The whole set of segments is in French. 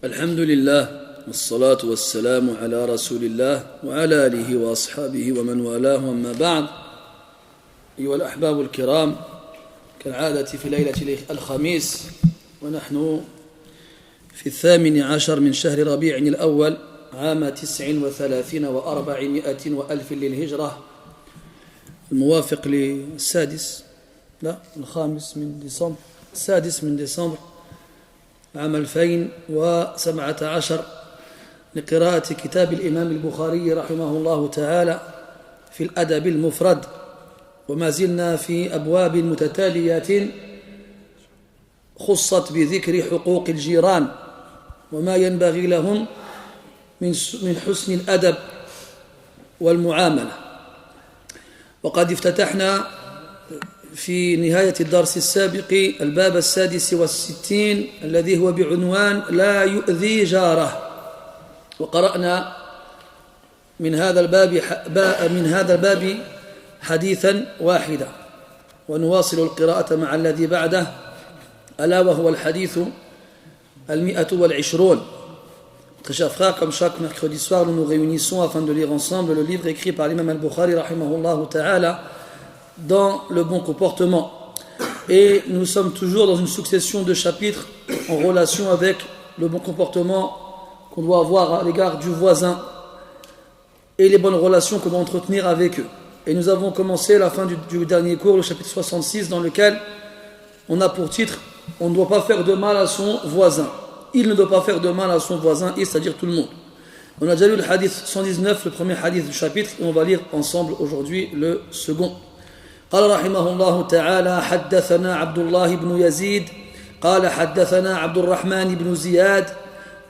الحمد لله والصلاة والسلام على رسول الله وعلى آله وأصحابه ومن والاه أما بعد. أيها الأحباب الكرام، كالعادة في ليلة الخميس ونحن في 18 من شهر ربيع الأول عام 39 و400 وألف للهجرة، الموافق السادس من ديسمبر عام 2017 لقراءة كتاب الإمام البخاري رحمه الله تعالى في الأدب المفرد، وما زلنا في أبواب متتالية خصت بذكر حقوق الجيران وما ينبغي لهم من حسن الأدب والمعاملة. وقد افتتحنا في نهاية الدرس السابق الباب 66 الذي هو بعنوان لا يؤذي جاره، وقرأنا من هذا الباب حديثا واحدا، ونواصل القراءة مع الذي بعده ألا وهو الحديث 120. Très chers frères, comme chaque mercredi soir, nous nous réunissons afin de lire ensemble le livre écrit par l'imam al-Bukhari rahimahullah ta'ala dans le bon comportement. Et nous sommes toujours dans une succession de chapitres en relation avec le bon comportement qu'on doit avoir à l'égard du voisin et les bonnes relations qu'on doit entretenir avec eux. Et nous avons commencé à la fin du dernier cours, le chapitre 66, dans lequel on a pour titre « On ne doit pas faire de mal à son voisin ». Il ne doit pas faire de mal à son voisin, c'est-à-dire tout le monde. On a déjà lu le hadith 119, le premier hadith du chapitre, et on va lire ensemble aujourd'hui le second. قال رحمه الله تعالى: حدثنا عبد الله بن يزيد قال حدثنا عبد الرحمن بن زياد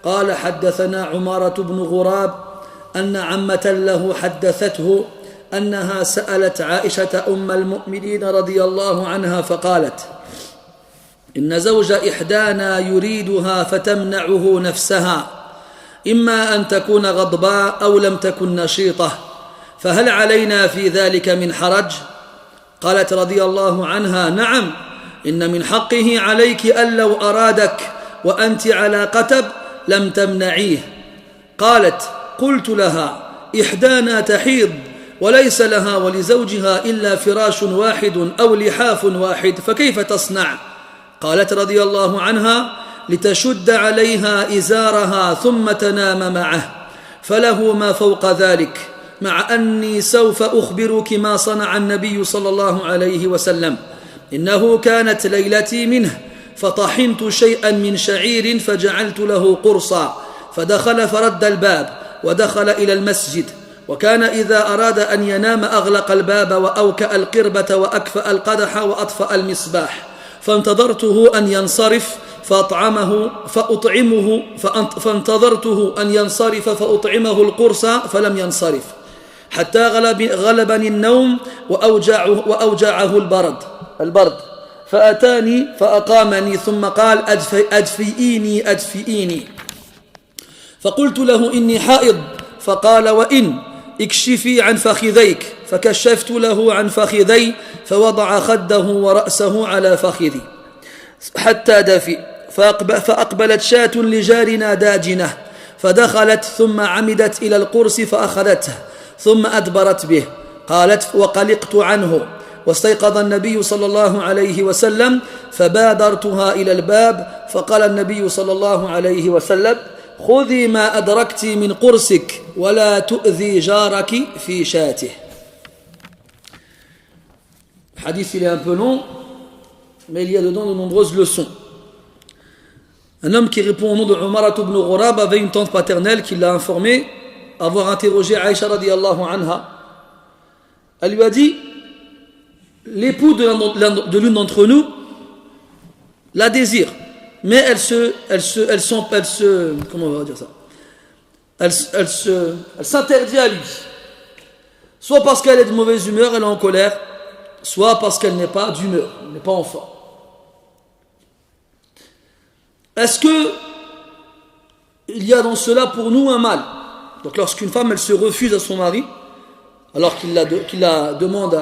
قال حدثنا عمارة بن غراب أن عمة له حدثته أنها سألت عائشة أم المؤمنين رضي الله عنها فقالت: إن زوج إحدانا يريدها فتمنعه نفسها، إما أن تكون غضباء أو لم تكن نشيطة، فهل علينا في ذلك من حرج؟ قالت رضي الله عنها: نعم، إن من حقه عليك أن لو أرادك وأنت على قتب لم تمنعيه. قالت: قلت لها: إحدانا تحيض وليس لها ولزوجها إلا فراش واحد أو لحاف واحد، فكيف تصنع؟ قالت رضي الله عنها: لتشد عليها إزارها ثم تنام معه، فله ما فوق ذلك، مع أني سوف أخبرك ما صنع النبي صلى الله عليه وسلم. إنه كانت ليلتي منه، فطحنت شيئا من شعير فجعلت له قرصا، فدخل فرد الباب ودخل إلى المسجد، وكان إذا أراد أن ينام أغلق الباب وأوكأ القربة وأكفأ القدح وأطفأ المصباح، فانتظرته أن ينصرف فانتظرته أن ينصرف فأطعمه القرص فلم ينصرف، حتى غلبني النوم وأوجعه البرد، فأتاني فأقامني ثم قال: أدفئيني. فقلت له: إني حائض. فقال: وإن اكشفي عن فخذيك. فكشفت له عن فخذي، فوضع خده ورأسه على فخذي حتى دفئ، فأقبلت شاة لجارنا داجنة، فدخلت ثم عمدت إلى القرص فأخذته ثم أدبرت به. قالت: وقلقت عنه، واستيقظ النبي صلى الله عليه وسلم، فبادرتها إلى الباب، فقال النبي صلى الله عليه وسلم: خذي ما أدركت من قرصك ولا تؤذي جارك في شاته. Le hadith il est un peu long, mais il y a dedans de nombreuses leçons. Un homme qui répond au nom de Umarat ibn Ghurab avait une tante paternelle qui l'a informé avoir interrogé Aïcha radiyallahu anha. Elle lui a dit: l'époux de l'une d'entre nous la désire, mais elle s'interdit à lui, soit parce qu'elle est de mauvaise humeur, elle est en colère, soit parce qu'elle n'est pas d'humeur, elle n'est pas en forme. Est-ce que il y a dans cela pour nous un mal? Donc lorsqu'une femme elle se refuse à son mari alors qu'il lui demande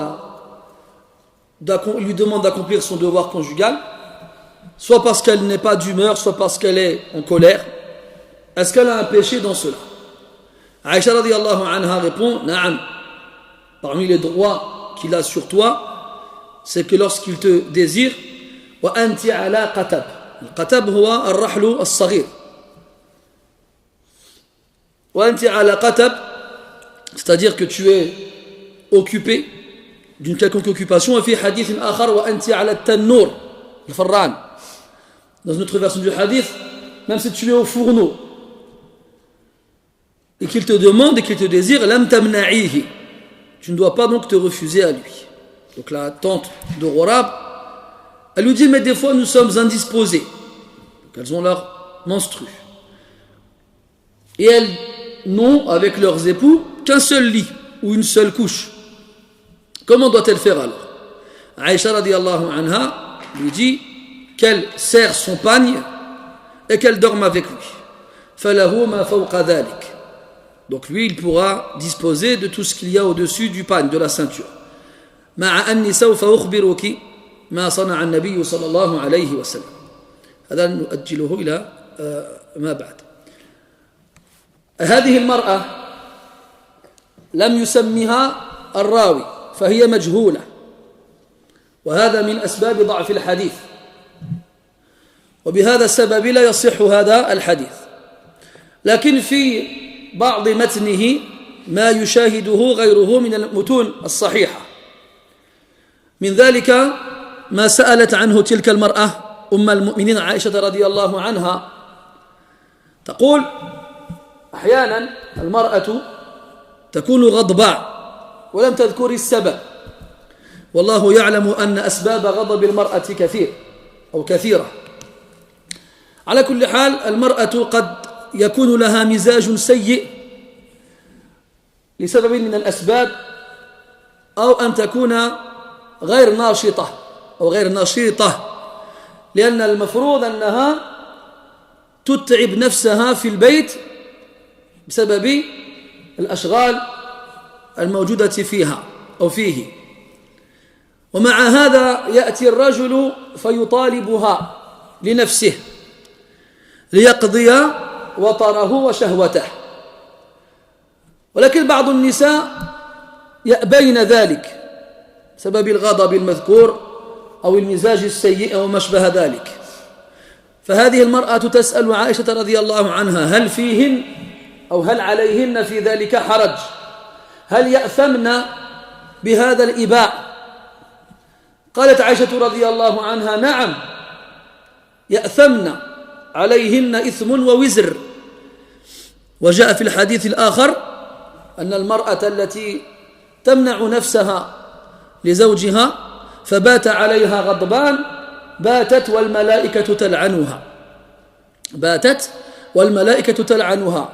d'accomplir son devoir conjugal, soit parce qu'elle n'est pas d'humeur, soit parce qu'elle est en colère, est-ce qu'elle a un péché dans cela? Aïcha radiyallahu anha répond, Na'am. Parmi les droits qu'il a sur toi, c'est que lorsqu'il te désire, wa anti ala qatab. Le qatab huwa al-rahlu al-saghir. Wa anti ala qatab, c'est-à-dire que tu es occupé d'une quelconque occupation. Et fi hadith akhar wa anti ala al-tannour, al-farran. Dans une autre version du hadith, même si tu es au fourneau et qu'il te demande et qu'il te désire, lam tamna'ihi, tu ne dois pas donc te refuser à lui. Donc la tante de Ghurab, elle lui dit, mais des fois nous sommes indisposés. Donc elles ont leur menstru. Et elles n'ont avec leurs époux qu'un seul lit ou une seule couche. Comment doit-elle faire alors? Aïcha radiyallahu anha lui dit qu'elle serre son pagne et qu'elle dorme avec lui. Falahu ma fawqa dhalik. Donc lui, il pourra disposer de tout ce qu'il y a au-dessus du pagne, de la ceinture. مع أني سوف أخبرك ما صنع النبي صلى الله عليه وسلم. هذا نؤجله إلى ما بعد. هذه المرأة لم يسمها الراوي فهي مجهولة، وهذا من أسباب ضعف الحديث، وبهذا السبب لا يصح هذا الحديث. لكن في بعض متنه ما يشاهده غيره من المتون الصحيحة. من ذلك ما سألت عنه تلك المرأة أم المؤمنين عائشة رضي الله عنها، تقول أحيانا المرأة تكون غضباء ولم تذكر السبب، والله يعلم أن أسباب غضب المرأة كثير أو كثيرة. على كل حال المرأة قد يكون لها مزاج سيء لسبب من الأسباب، أو أن تكون غير ناشطة أو غير نشيطة، لأن المفروض أنها تتعب نفسها في البيت بسبب الأشغال الموجودة فيها أو فيه. ومع هذا يأتي الرجل فيطالبها لنفسه ليقضي وطره وشهوته، ولكن بعض النساء يأبين ذلك بسبب الغضب المذكور أو المزاج السيء أو ما شبه ذلك. فهذه المرأة تسأل عائشة رضي الله عنها هل فيهن أو هل عليهن في ذلك حرج؟ هل يأثمن بهذا الإباء؟ قالت عائشة رضي الله عنها نعم، يأثمن، عليهن إثم ووزر. وجاء في الحديث الآخر أن المرأة التي تمنع نفسها لزوجها فبات عليها غضبان باتت والملائكة تلعنها، باتت والملائكة تلعنها.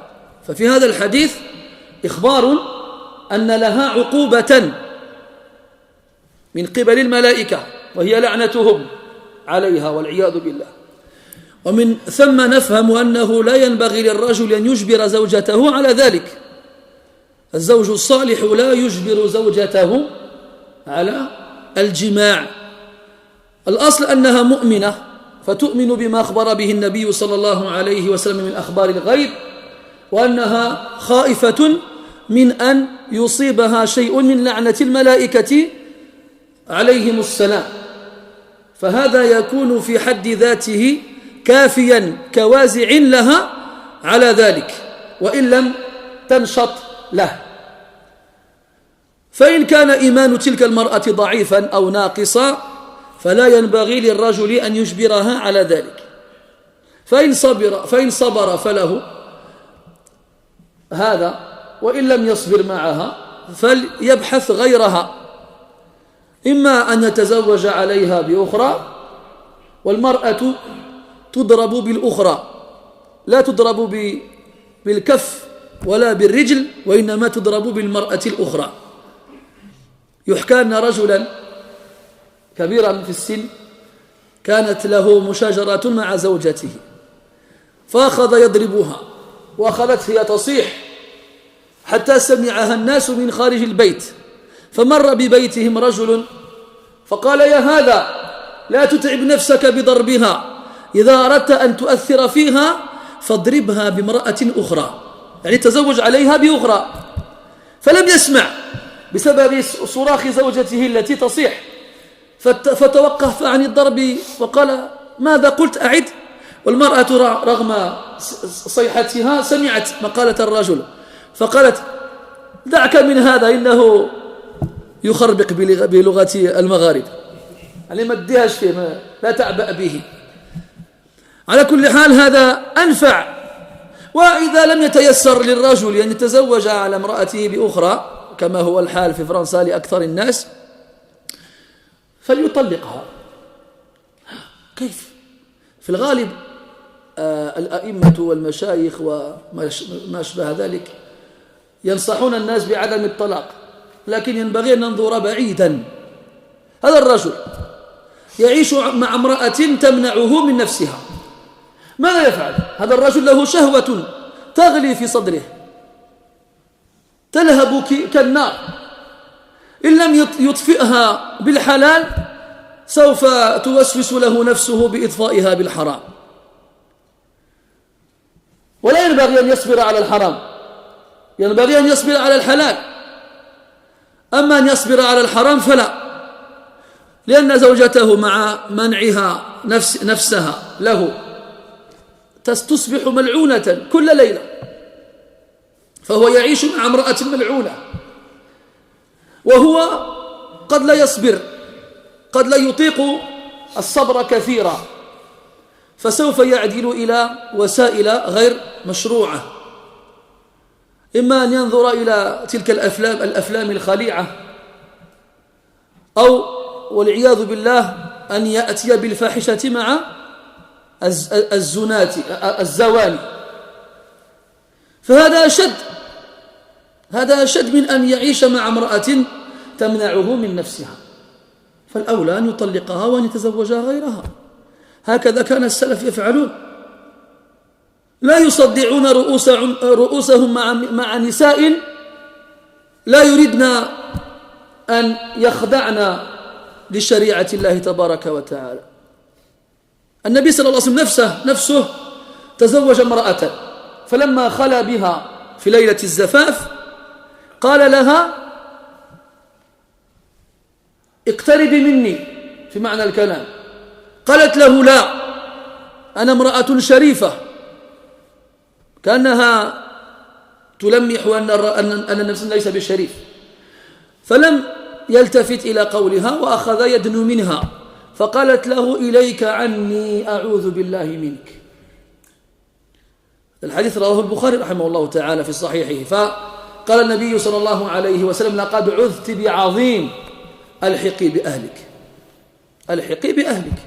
ففي هذا الحديث إخبار أن لها عقوبة من قبل الملائكة وهي لعنتهم عليها والعياذ بالله. ومن ثم نفهم أنه لا ينبغي للرجل أن يجبر زوجته على ذلك. الزوج الصالح لا يجبر زوجته على الجماع. الأصل أنها مؤمنة فتؤمن بما أخبر به النبي صلى الله عليه وسلم من أخبار الغيب، وأنها خائفة من أن يصيبها شيء من لعنة الملائكة عليهم السلام. فهذا يكون في حد ذاته كافيا كوازع لها على ذلك وإن لم تنشط له. فإن كان إيمان تلك المرأة ضعيفا أو ناقصا فلا ينبغي للرجل أن يجبرها على ذلك. فإن صبر فله هذا، وإن لم يصبر معها فليبحث غيرها، إما أن يتزوج عليها بأخرى، والمرأة تضرب بالأخرى، لا تضرب بالكف ولا بالرجل، وإنما تضرب بالمرأة الأخرى. يحكى أن رجلا كبيرا في السن كانت له مشاجرة مع زوجته فأخذ يضربها، وأخذت هي تصيح حتى سمعها الناس من خارج البيت. فمر ببيتهم رجل فقال يا هذا لا تتعب نفسك بضربها، إذا أردت أن تؤثر فيها فاضربها بامرأة أخرى، يعني تزوج عليها بأخرى. فلم يسمع بسبب صراخ زوجته التي تصيح، فتوقف عن الضرب وقال: ماذا قلت؟ أعد. والمرأة رغم صيحتها سمعت مقالة الرجل، فقالت: دعك من هذا إنه يخربق بلغة المغارب، يعني ما تديهاش فيه، لا تعبأ به. على كل حال هذا أنفع. وإذا لم يتيسر للرجل أن يتزوج على امرأته بأخرى كما هو الحال في فرنسا لأكثر الناس، فليطلقها. كيف؟ في الغالب الأئمة والمشايخ وما أشبه ذلك ينصحون الناس بعدم الطلاق، لكن ينبغي أن ننظر بعيدا. هذا الرجل يعيش مع امرأة تمنعه من نفسها، ماذا يفعل؟ هذا الرجل له شهوة تغلي في صدره تلهب كالنار، إن لم يطفئها بالحلال سوف توسوس له نفسه بإطفائها بالحرام. ولا ينبغي أن يصبر على الحرام، ينبغي أن يصبر على الحلال. أما أن يصبر على الحرام فلا، لأن زوجته مع منعها نفسها له تصبح ملعونة كل ليلة، فهو يعيش مع امرأة ملعونة، وهو قد لا يصبر، قد لا يطيق الصبر كثيرا، فسوف يعدل إلى وسائل غير مشروعة، إما أن ينظر إلى تلك الأفلام الخليعة، أو والعياذ بالله أن يأتي بالفاحشة مع الزواني. فهذا أشد من أن يعيش مع امرأة تمنعه من نفسها، فالأولى أن يطلقها وأن يتزوجها غيرها. هكذا كان السلف يفعلون، لا يصدعون رؤوسهم مع نساء لا يريدن أن يخضعن لشريعة الله تبارك وتعالى. النبي صلى الله عليه وسلم نفسه تزوج امرأة، فلما خلا بها في ليلة الزفاف قال لها: اقتربي مني، في معنى الكلام. قالت له: لا، أنا امرأة شريفة، كأنها تلمح أن النفس ليس بالشريف، فلم يلتفت إلى قولها وأخذ يدنو منها، فقالت له: إليك عني، أعوذ بالله منك. الحديث رواه البخاري رحمه الله تعالى في صحيحه. فقال النبي صلى الله عليه وسلم: لقد عذت بعظيم، ألحقي بأهلك، ألحقي بأهلك،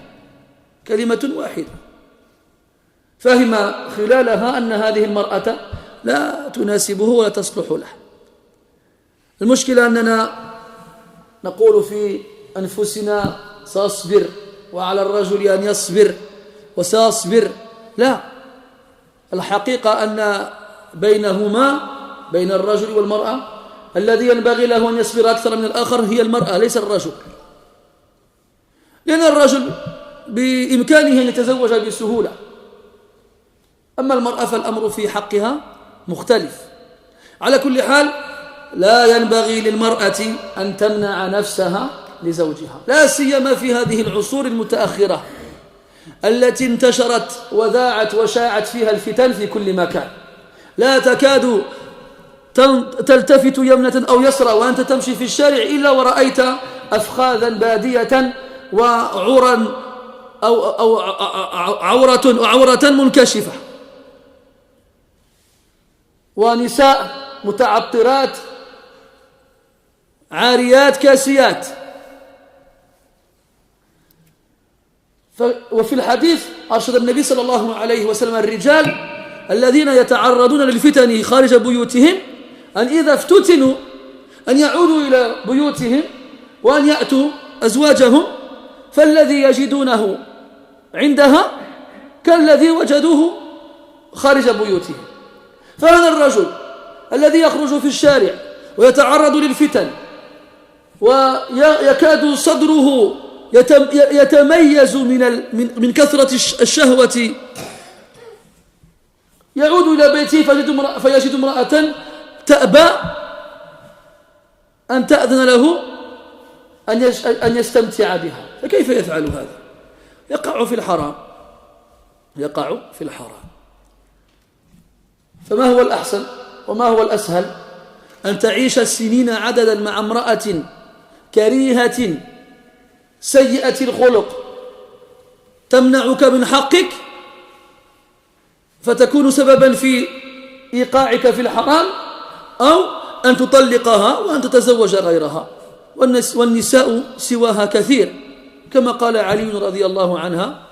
كلمة واحدة. فهم خلالها أن هذه المرأة لا تناسبه ولا تصلح له. المشكلة أننا نقول في أنفسنا: سأصبر، وعلى الرجل أن يصبر وسأصبر. لا، الحقيقة أن بينهما، بين الرجل والمرأة، الذي ينبغي له أن يصبر أكثر من الآخر هي المرأة ليس الرجل، لأن الرجل بإمكانه أن يتزوج بسهولة، أما المرأة فالأمر في حقها مختلف. على كل حال لا ينبغي للمرأة أن تمنع نفسها لزوجها، لا سيما في هذه العصور المتأخرة التي انتشرت وذاعت وشاعت فيها الفتن في كل مكان. لا تكاد تلتفت يمنة أو يسرى وأنت تمشي في الشارع إلا ورأيت أفخاذا بادية وعورا أو عورة منكشفة، ونساء متعطرات عاريات كاسيات. وفي الحديث أرشد النبي صلى الله عليه وسلم الرجال الذين يتعرضون للفتن خارج بيوتهم أن إذا افتتنوا أن يعودوا إلى بيوتهم وأن يأتوا أزواجهم، فالذي يجدونه عندها كالذي وجدوه خارج بيوتهم. فهذا الرجل الذي يخرج في الشارع ويتعرض للفتن ويكاد صدره يتميز من كثرة الشهوة يعود إلى بيته فيجد امرأة تأبى أن تأذن له أن يستمتع بها، فكيف يفعل هذا؟ يقع في الحرام، يقع في الحرام. فما هو الأحسن وما هو الأسهل؟ أن تعيش السنين عددا مع امرأة كريهة سيئة الخلق تمنعك من حقك فتكون سببا في إيقاعك في الحرام، أو أن تطلقها وأن تتزوج غيرها. والنساء سواها كثير، كما قال علي رضي الله عنها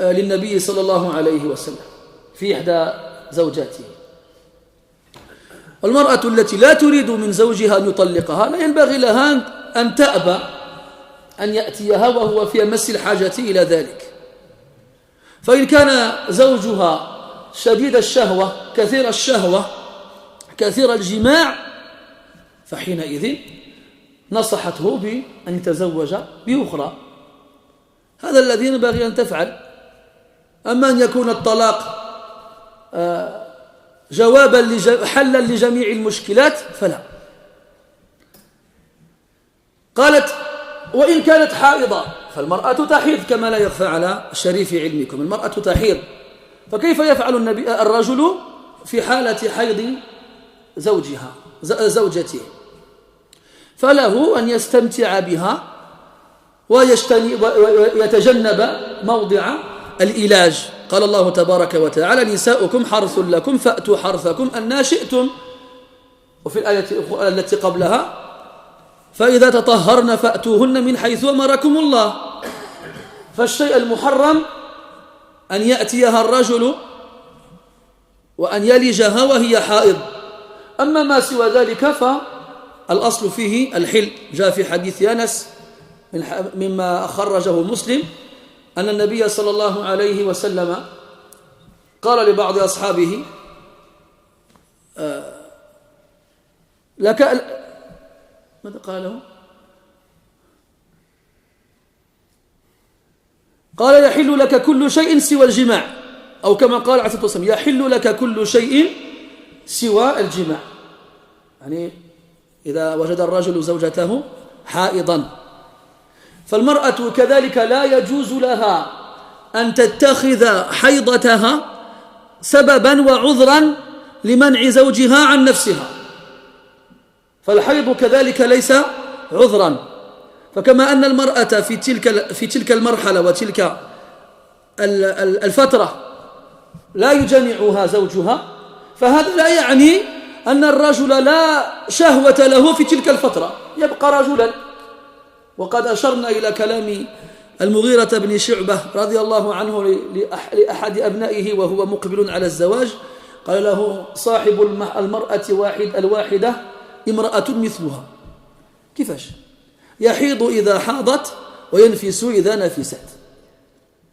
للنبي صلى الله عليه وسلم في إحدى زوجاته. والمرأة التي لا تريد من زوجها أن يطلقها لا ينبغي لها أن تأبى أن يأتيها وهو في أمس الحاجة إلى ذلك. فإن كان زوجها شديد الشهوة كثير الشهوة كثير الجماع فحينئذ نصحته بأن يتزوج بأخرى. هذا الذي ينبغي أن تفعل. أما أن يكون الطلاق جوابا حلا لجميع المشكلات فلا. قالت: وإن كانت حائضة، فالمرأة تحيض كما لا يخفى على شريف علمكم، المرأة تحيض، فكيف يفعل الرجل في حالة حيض زوجته؟ فله أن يستمتع بها ويتجنب موضع الإلاج. قال الله تبارك وتعالى: نساؤكم حرث لكم فأتوا حرثكم أن شئتم. وفي الآية التي قبلها: فإذا تطهرن فأتوهن من حيث أمركم الله. فالشيء المحرم أن يأتيها الرجل وأن يلجها وهي حائض. أما ما سوى ذلك فالأصل فيه الحل. جاء في حديث أنس مما خرجه مسلم أن النبي صلى الله عليه وسلم قال لبعض أصحابه: ماذا قال له؟ قال: يحل لك كل شيء سوى الجماع، أو كما قال عليه الصلاة والسلام: يحل لك كل شيء سوى الجماع، يعني إذا وجد الرجل زوجته حائضا. فالمرأة كذلك لا يجوز لها أن تتخذ حيضتها سببا وعذرا لمنع زوجها عن نفسها، فالحيض كذلك ليس عذرا. فكما أن المرأة في تلك المرحلة وتلك الفترة لا يجامعها زوجها، فهذا لا يعني أن الرجل لا شهوة له في تلك الفترة، يبقى رجلا. وقد أشرنا إلى كلام المغيرة بن شعبة رضي الله عنه لأحد أبنائه وهو مقبل على الزواج، قال له: صاحب المرأة الواحدة امرأة مثلها. كيفاش؟ يحيض إذا حاضت وينفس إذا نفست.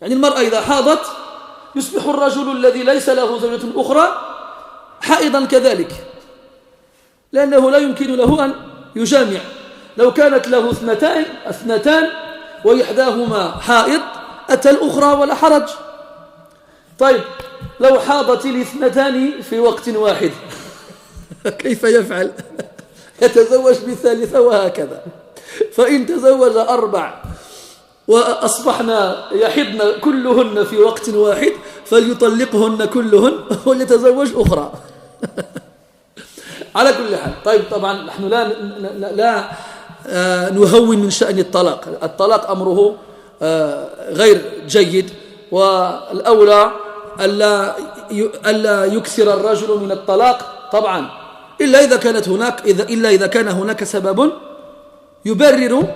يعني المرأة إذا حاضت يصبح الرجل الذي ليس له زوجة أخرى حائضا كذلك، لأنه لا يمكن له أن يجامع. لو كانت له اثنتان وإحداهما حائض أتى الأخرى ولا حرج. طيب لو حاضت الاثنتان في وقت واحد كيف يفعل؟ يتزوج بالثالثة وهكذا. فإن تزوج 4 وأصبحنا يحضن كلهن في وقت واحد فليطلقهن كلهن وليتزوج أخرى. على كل حال. طيب طبعا نحن لا نهون من شأن الطلاق. الطلاق أمره غير جيد، والأولى ألا يكثر الرجل من الطلاق طبعا، إلا إذا كان هناك سبب يبرر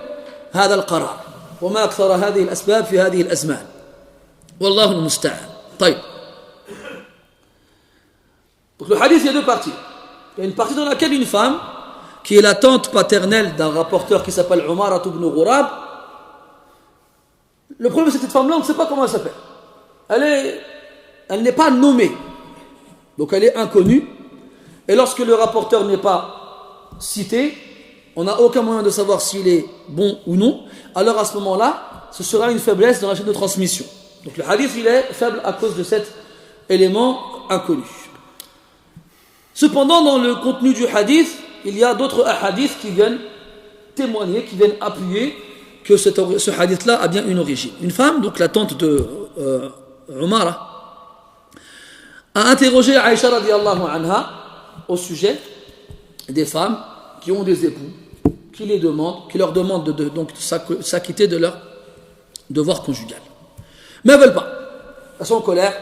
هذا القرار، وما أكثر هذه الأسباب في هذه الأزمان، والله المستعان. طيب. Donc le hadith, il y a 2 parties. Il y a une partie dans laquelle une femme, qui est la tante paternelle d'un rapporteur qui s'appelle Umara ibn Ghurab, le problème c'est que cette femme-là, on ne sait pas comment elle s'appelle. Elle n'est pas nommée, donc elle est inconnue. Et lorsque le rapporteur n'est pas cité, on n'a aucun moyen de savoir s'il est bon ou non. Alors à ce moment-là, ce sera une faiblesse dans la chaîne de transmission. Donc le hadith, il est faible à cause de cet élément inconnu. Cependant, dans le contenu du hadith, il y a d'autres hadiths qui viennent témoigner, qui viennent appuyer que ce hadith-là a bien une origine. Une femme, donc la tante de Umara, a interrogé Aïcha radiallahu anha au sujet des femmes qui ont des époux, qui leur demandent de s'acquitter de leur devoir conjugal. Mais elles ne veulent pas. Elles sont en colère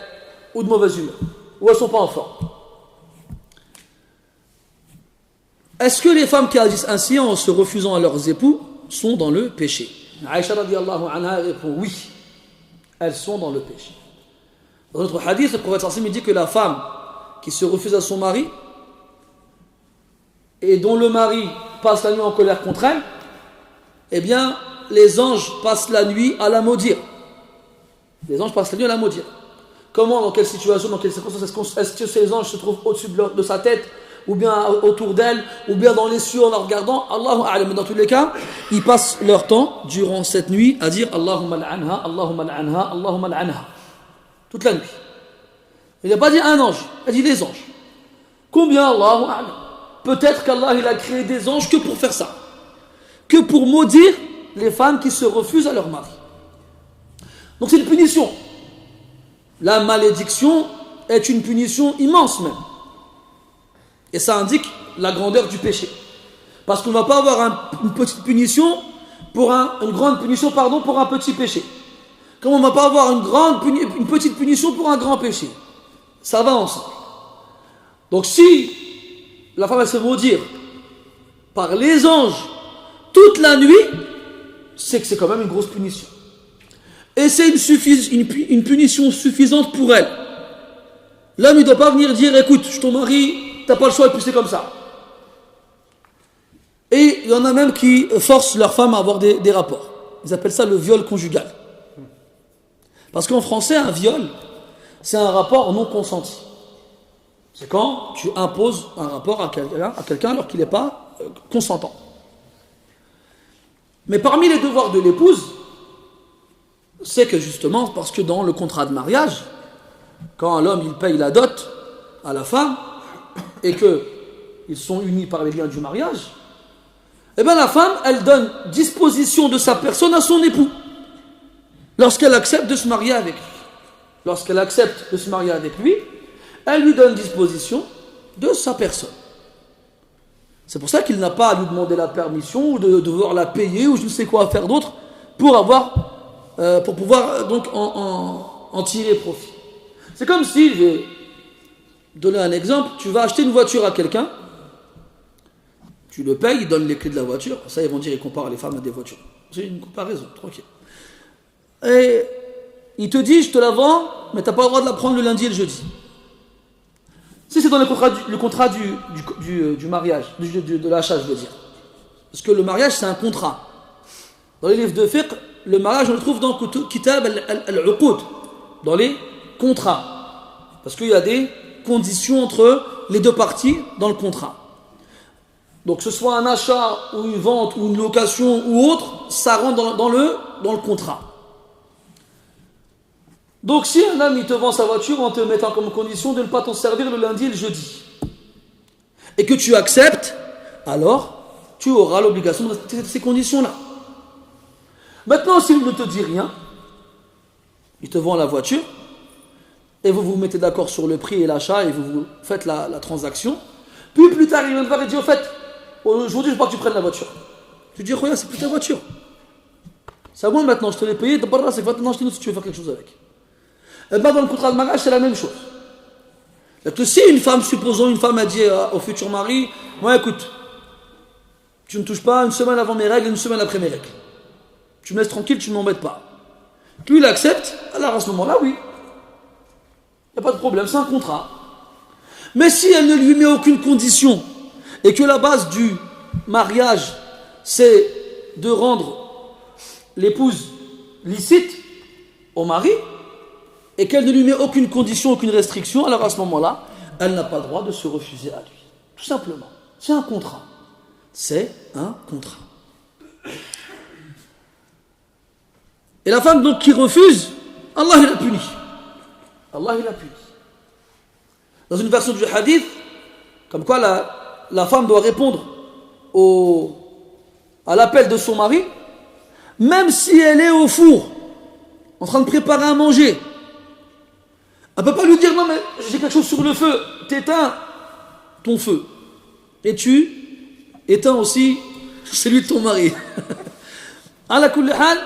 ou de mauvaise humeur, ou elles ne sont pas en forme. Est-ce que les femmes qui agissent ainsi en se refusant à leurs époux sont dans le péché? Aïcha radiallahu anha répond oui, elles sont dans le péché. Dans notre hadith, le prophète sallallahu alayhi wa sallam dit que la femme qui se refuse à son mari et dont le mari passe la nuit en colère contre elle, eh bien, les anges passent la nuit à la maudire. Les anges passent la nuit à la maudire. Comment, dans quelle situation, dans quelles circonstances est-ce que ces anges se trouvent au-dessus de sa tête, ou bien autour d'elle, ou bien dans les cieux en la regardant? Allahu a'lam. Mais dans tous les cas, ils passent leur temps durant cette nuit à dire Allahumma al'anha, Allahumma al'anha, Allahumma al'anha. Toute la nuit. Il n'a pas dit un ange, il a dit des anges. Combien? Allahu a'lam. Peut-être qu'Allah il a créé des anges que pour faire ça, que pour maudire les femmes qui se refusent à leur mari. Donc c'est une punition. La malédiction est une punition immense même. Et ça indique la grandeur du péché. Parce qu'on ne va pas avoir une petite punition une grande punition pour un petit péché. Comme on ne va pas avoir une petite punition pour un grand péché. Ça va ensemble. Donc si la femme va se maudire par les anges toute la nuit, c'est que c'est quand même une grosse punition. Et c'est une punition suffisante pour elle. L'homme ne doit pas venir dire écoute, je suis ton mari, t'as pas le choix et puis c'est comme ça. Et il y en a même qui forcent leur femme à avoir des rapports. Ils appellent ça le viol conjugal. Parce qu'en français, un viol, c'est un rapport non consenti. C'est quand tu imposes un rapport à quelqu'un alors qu'il n'est pas consentant. Mais parmi les devoirs de l'épouse, c'est que justement, parce que dans le contrat de mariage, quand l'homme il paye la dot à la femme, et qu'ils sont unis par les liens du mariage, eh bien la femme, elle donne disposition de sa personne à son époux, lorsqu'elle accepte de se marier avec lui. Lorsqu'elle accepte de se marier avec lui, elle lui donne disposition de sa personne. C'est pour ça qu'il n'a pas à lui demander la permission ou de devoir la payer ou je ne sais quoi faire d'autre pour pouvoir donc en tirer profit. C'est comme si, je vais donner un exemple, tu vas acheter une voiture à quelqu'un, tu le payes, il donne les clés de la voiture, ça ils vont dire, ils comparent les femmes à des voitures. C'est une comparaison, tranquille. Et il te dit, je te la vends, mais tu n'as pas le droit de la prendre le lundi et le jeudi. Si c'est dans le contrat du mariage, de l'achat, je veux dire. Parce que le mariage, c'est un contrat. Dans les livres de fiqh, le mariage, on le trouve dans Kitab al-Uqud, dans les contrats. Parce qu'il y a des conditions entre les deux parties dans le contrat. Donc que ce soit un achat ou une vente ou une location ou autre, ça rentre dans le contrat. Donc si un homme il te vend sa voiture en te mettant comme condition de ne pas t'en servir le lundi et le jeudi, et que tu acceptes, alors tu auras l'obligation de respecter ces conditions-là. Maintenant, s'il ne te dit rien, il te vend la voiture, et vous vous mettez d'accord sur le prix et l'achat, et vous faites la transaction, puis plus tard il vient te voir et dit, au fait, aujourd'hui je veux pas que tu prennes la voiture. Tu dis, regarde, c'est plus ta voiture. C'est à moi maintenant, je te l'ai payé, c'est maintenant je te dis si tu veux faire quelque chose avec. Et bien dans le contrat de mariage, c'est la même chose. Donc si supposons une femme a dit au futur mari, moi écoute, tu ne touches pas une semaine avant mes règles et une semaine après mes règles. Tu me laisses tranquille, tu ne m'embêtes pas. Puis il accepte, alors à ce moment-là, oui. Il n'y a pas de problème, c'est un contrat. Mais si elle ne lui met aucune condition, et que la base du mariage, c'est de rendre l'épouse licite au mari, et qu'elle ne lui met aucune condition, aucune restriction, alors à ce moment-là, elle n'a pas le droit de se refuser à lui. Tout simplement. C'est un contrat. C'est un contrat. Et la femme donc qui refuse, Allah il la punit. Allah il la punit. Dans une version du hadith, comme quoi la femme doit répondre à l'appel de son mari, même si elle est au four, en train de préparer à manger. Elle ne peut pas lui dire non mais j'ai quelque chose sur le feu, t'éteins ton feu. Et tu éteins aussi celui de ton mari. Ala kulli hal,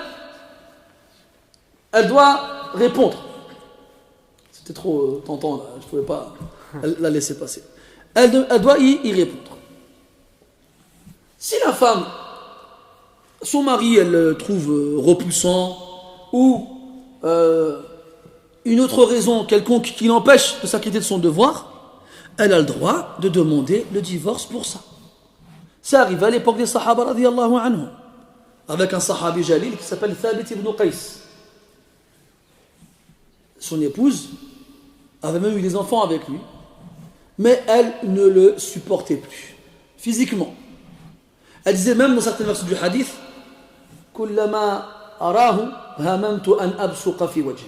elle doit répondre. C'était trop tentant là, je ne pouvais pas la laisser passer. Elle doit y répondre. Si la femme, son mari, elle le trouve repoussant ou une autre raison quelconque qui l'empêche de s'acquitter de son devoir, elle a le droit de demander le divorce pour ça. Ça arrive à l'époque des Sahaba radiyallahu anhum, avec un Sahabi Jalil qui s'appelle Thabit ibn Qais. Son épouse avait même eu des enfants avec lui, mais elle ne le supportait plus, physiquement. Elle disait même dans certaines versions du hadith, Kullama arahu hamantu an absuqa fi wajhi.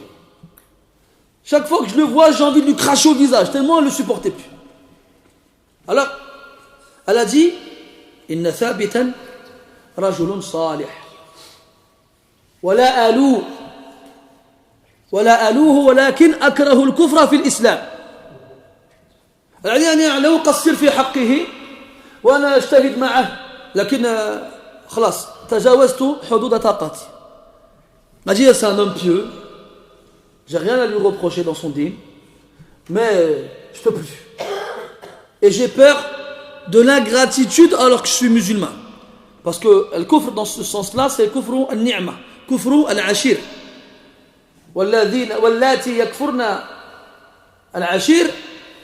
Chaque fois que je le vois, j'ai envie de lui cracher au visage, tellement elle ne le supportait plus. Alors, elle a dit, Inna thabitan rajulun salih. Wala aluhu ولكن أكره الكفر في الإسلام. يعني لو قصر في حقه وأنا أجتهد معه لكن خلاص تجاوزت حدود طاقتي. Elle a dit c'est un homme pieux, j'ai rien à lui reprocher dans son dîme, mais je peux plus. Et j'ai peur de l'ingratitude alors que je suis musulman. Parce que le kufr dans ce sens-là, c'est le kufr al-ni'ma, kufr al-ashir. واللاتي يكفرن العشير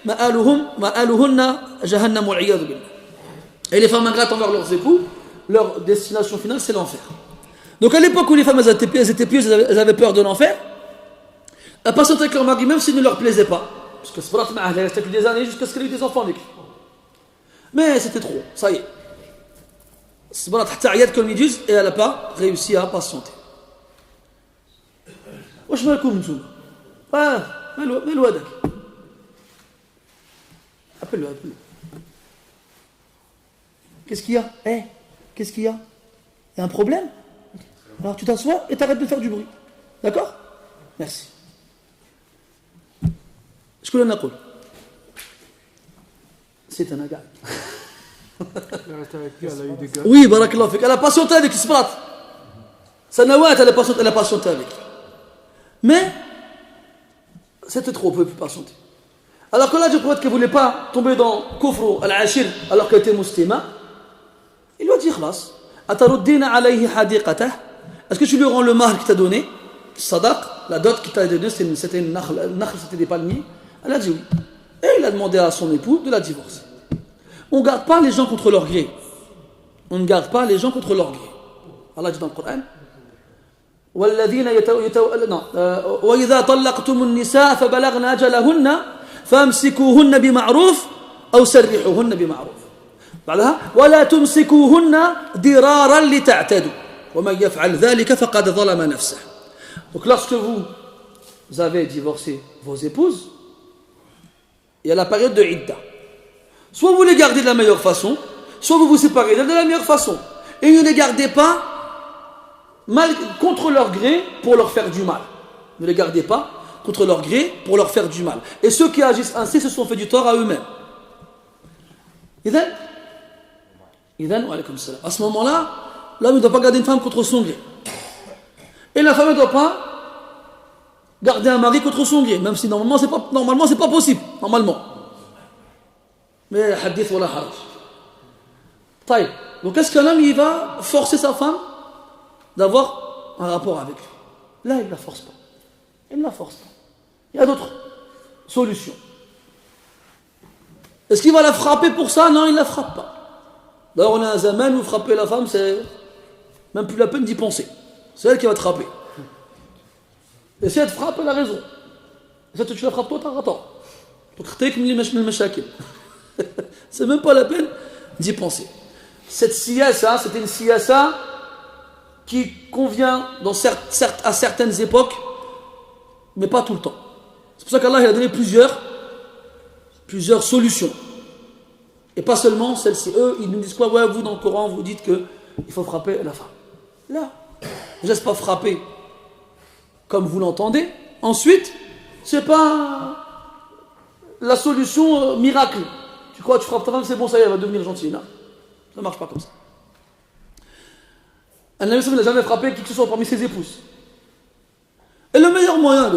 مآلهن جهنم والعياذ بالله. Et les femmes ingrates envers leurs époux, leur destination finale c'est l'enfer. Donc à l'époque où les femmes elles étaient pieuses, elles avaient peur de l'enfer, elles patientaient avec leur mari même s'il ne leur plaisait pas, parce que c'est pas elle restait des années jusqu'à ce qu'elle ait des enfants avec lui. Mais c'était trop, ça y est. C'est bon, comme ils disent, et elle n'a pas réussi à patienter. واش مالكم نتوما؟ مالو هذاك؟ appelle-le. Qu'est-ce qu'il y a? Qu'est-ce qu'il y a? Il y a un problème? Alors tu t'assois et t'arrêtes de faire du bruit. D'accord? Merci. شكون اللي نقول؟ C'est un gars. Oui, barakallahu fik. Elle a patienté avec Sprat. Sanawat, elle a patienté avec. Mais c'était trop peu pour patienter. Alors que là, je crois qu'elle ne voulait pas tomber dans Kufru al-Ashir alors qu'elle était muslima. Il lui a dit Khlas, Ataruddina alayhi hadiqatah. Est-ce que tu lui rends le mahr qu'il t'a donné, Sadaq, la dot qu'il t'a donné, c'était une nakhl, c'était des palmiers. Elle a dit oui. Et il a demandé à son époux de la divorcer. On ne garde pas les gens contre leur gré. On ne garde pas les gens contre leur gré. Allah dit dans le Coran. والذين وإذا طلقتم النساء فبلغن أجلهن فامسكوهن بمعروف أو سرحوهن بمعروف. بعدها ولا تمسكوهن ضرارا لتعتدوا ومن يفعل ذلك فقد ظلم نفسه. Donc lorsque vous avez divorcé vos épouses, il y a la période de idda. Soit vous les gardez de la meilleure façon, soit vous vous séparez d'elles de la meilleure façon. Et ne les gardez pas contre leur gré pour leur faire du mal. Ne les gardez pas contre leur gré pour leur faire du mal. Et ceux qui agissent ainsi se sont fait du tort à eux-mêmes. À ce moment-là, l'homme ne doit pas garder une femme contre son gré. Et la femme ne doit pas garder un mari contre son gré, même si normalement c'est pas possible. Normalement. Mais hadith wala haraj. Donc est-ce qu'un homme il va forcer sa femme d'avoir un rapport avec lui? Là, il ne la force pas. Il ne la force pas. Il y a d'autres solutions. Est-ce qu'il va la frapper pour ça? Non, il ne la frappe pas. D'ailleurs, on a un zaman où frapper la femme, c'est même plus la peine d'y penser. C'est elle qui va te frapper. Et si elle te frappe, elle a raison. Et si tu la frappes toi, t'as tort. Donc, c'est même pas la peine d'y penser. Cette siyasa, c'était une siyasa qui convient à certaines époques, mais pas tout le temps. C'est pour ça qu'Allah il a donné plusieurs plusieurs solutions. Et pas seulement celle-ci. Eux, ils nous disent quoi? Ouais, vous dans le Coran, vous dites qu'il faut frapper la femme. Là, déjà, c'est pas frapper comme vous l'entendez. Ensuite, c'est pas la solution miracle. Tu crois, tu frappes ta femme, c'est bon, ça y est, elle va devenir gentille. Non, ça marche pas comme ça. Un Nabi n'a jamais frappé qui que ce soit parmi ses épouses. Et le meilleur moyen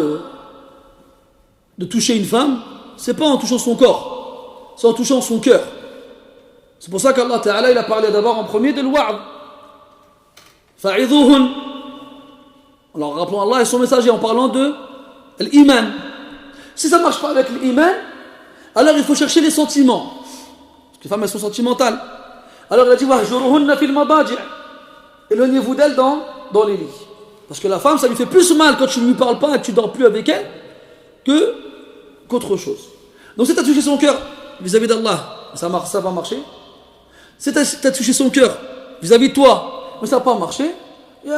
de toucher une femme, c'est pas en touchant son corps, c'est en touchant son cœur. C'est pour ça qu'Allah Ta'ala, il a parlé d'abord en premier de l'wa'd. Fa'idhuhun. Alors rappelons Allah et son messager en parlant de l'iman. Si ça ne marche pas avec l'iman, alors il faut chercher les sentiments. Parce que les femmes, elles sont sentimentales. Alors il a dit wahjuruhunna fil mabaji'. Éloignez-vous d'elle dans les lits. Parce que la femme, ça lui fait plus mal quand tu ne lui parles pas et que tu ne dors plus avec elle qu'autre chose. Donc si tu as touché son cœur vis-à-vis d'Allah, ça va marcher. Si tu as touché son cœur vis-à-vis de toi, mais ça n'a pas marché, et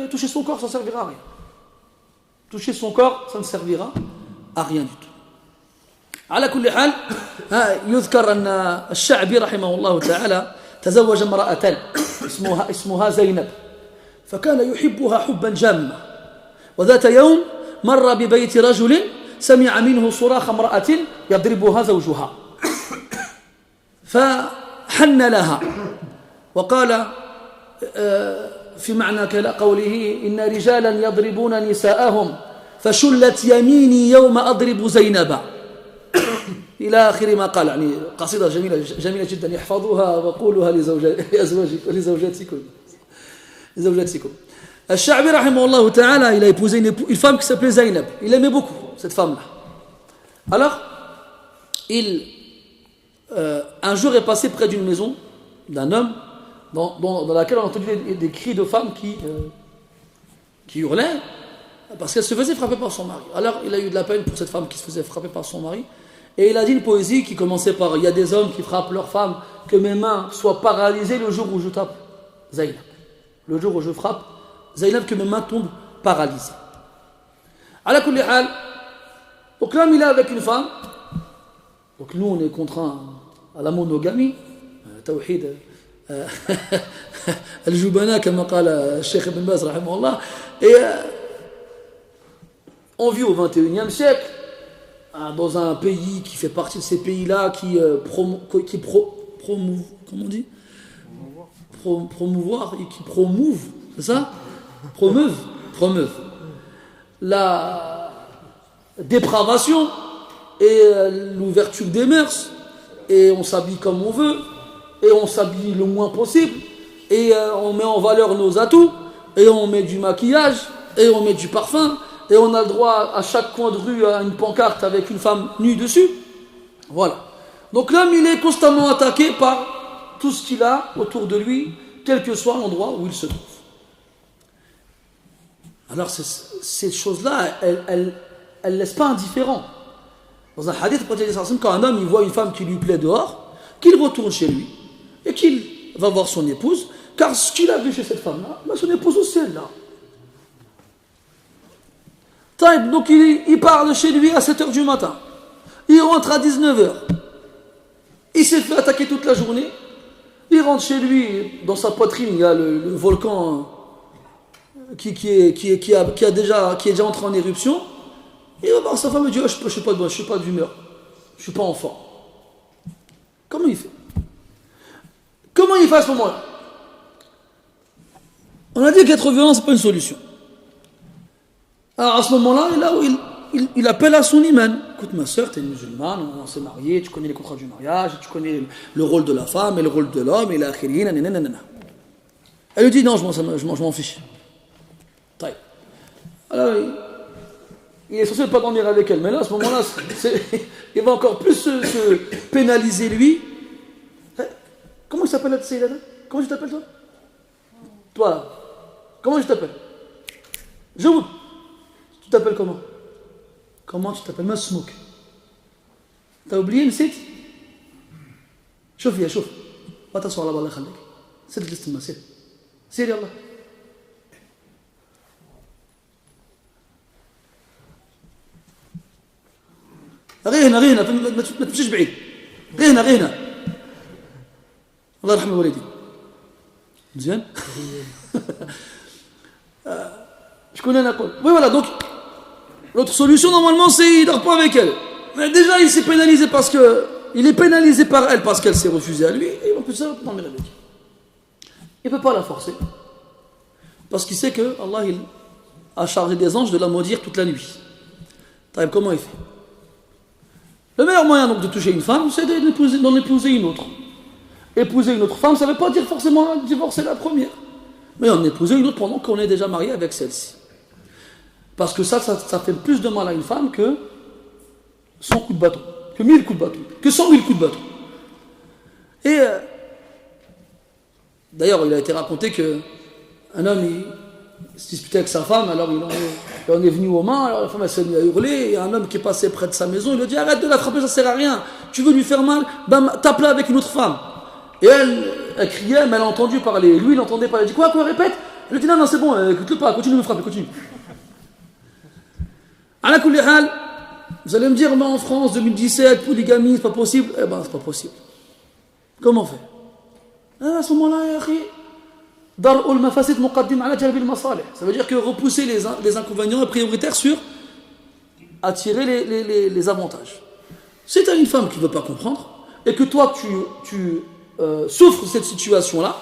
toucher son corps, ça ne servira à rien. Toucher son corps, ça ne servira à rien du tout. على كل حال يذكر أن الشعبي رحمه الله تعالى تزوج امرأة اسمها زينب فكان يحبها حبا جاما وذات يوم مر ببيت رجل سمع منه صراخ امرأة يضربها زوجها فحن لها وقال في معنى قوله إن رجالا يضربون نساءهم فشلت يميني يوم أضرب زينب إلى آخر ما قال. يعني قصيدة جميلة جدا يحفظوها وقولها لزوجاتكم. الشعبي رحمه الله تعالى, il a épousé une femme qui s'appelait Zaynab. Il aimait beaucoup cette femme-là. Alors, un jour est passé près d'une maison d'un homme dans laquelle on a entendu des cris de femmes qui hurlaient parce qu'elle se faisait frapper par son mari. Alors il a eu de la peine pour cette femme qui se faisait frapper par son mari et il a dit une poésie qui commençait par il y a des hommes qui frappent leurs femmes, que mes mains soient paralysées le jour où je tape Zaynab. Le jour où je frappe Zaynab, que mes mains tombent paralysées. Ala kulli hal, donc l'homme il est avec une femme, donc nous on est contraints à la monogamie, tawhid al-jubana comme قال Cheikh Ibn Baz rahimahullah. Et on vit au 21e siècle dans un pays qui fait partie de ces pays-là qui promouvoir et qui promouvent, c'est ça? Promeuvent la dépravation et l'ouverture des mœurs, et on s'habille comme on veut et on s'habille le moins possible et on met en valeur nos atouts et on met du maquillage et on met du parfum et on a le droit à chaque coin de rue à une pancarte avec une femme nue dessus. Voilà. Donc l'homme il est constamment attaqué par tout ce qu'il a autour de lui, quel que soit l'endroit où il se trouve. Alors ces choses-là, elles ne laissent pas indifférent. Dans un hadith, quand un homme il voit une femme qui lui plaît dehors, qu'il retourne chez lui et qu'il va voir son épouse, car ce qu'il a vu chez cette femme-là, son épouse aussi elle là. Donc il part de chez lui à 7h du matin, il rentre à 19h, il s'est fait attaquer toute la journée, il rentre chez lui, dans sa poitrine il y a le volcan qui est déjà entré en éruption. Il va voir sa femme et dit je suis pas d'humeur, je suis pas en forme. Comment il fait à ce moment-là? On a dit qu'être violent c'est pas une solution. Alors à ce moment-là, là où il appelle à son iman. Écoute ma soeur, tu es une musulmane, on s'est mariés, tu connais les contrats du mariage, tu connais le rôle de la femme et le rôle de l'homme et la khirina, nanana. Elle lui dit non, je m'en fiche. Alors il est censé ne pas dormir avec elle, mais là à ce moment-là, il va encore plus se pénaliser lui. Comment il s'appelle la Sayyidana? Comment tu t'appelles toi? Toi, comment je t'appelle? Joud. Tu t'appelles comment? Comment tu t'appelles? Masmouk. T'as oublié le site? شوف ما تصور على الله يخليك سير الاستماع سير يلا غير هنا غير هنا ما تمشيش بعيد غير هنا غير هنا الله يرحم الوالدين مزيان شكون انا نقول وي فوالا دونك l'autre solution normalement c'est il dort pas avec elle mais déjà il s'est pénalisé parce que il est pénalisé par elle parce qu'elle s'est refusée à lui et en plus ça dormir avec il peut pas la forcer parce qu'il sait que Allah il a chargé des anges de la maudire toute la nuit. Comment il fait? Le meilleur moyen donc de toucher une femme, c'est d'en épouser une autre. Épouser une autre femme, ça ne veut pas dire forcément divorcer la première. Mais en épouser une autre pendant qu'on est déjà marié avec celle-ci. Parce que ça fait plus de mal à une femme que 100 coups de bâton, que 1000 coups de bâton, que 100 000 coups de bâton. Et d'ailleurs, il a été raconté qu'un homme, il se disputait avec sa femme, alors il en est venu aux mains, alors la femme elle s'est mise à hurler, il y a un homme qui est passé près de sa maison, il lui a dit arrête de la frapper, ça sert à rien, tu veux lui faire mal, ben tape-la avec une autre femme. Et elle criait, mais elle a entendu parler, lui il entendait parler, il dit quoi, répète. Elle lui dit non c'est bon, écoute-le pas, continue de me frapper, continue. Ala kulli hal, vous allez me dire mais en France 2017, polygamie, c'est pas possible, eh ben c'est pas possible. Comment on fait? À ce moment-là, ça veut dire que repousser les inconvénients est prioritaire sur attirer les avantages. Si tu as une femme qui ne veut pas comprendre et que toi tu souffres de cette situation-là,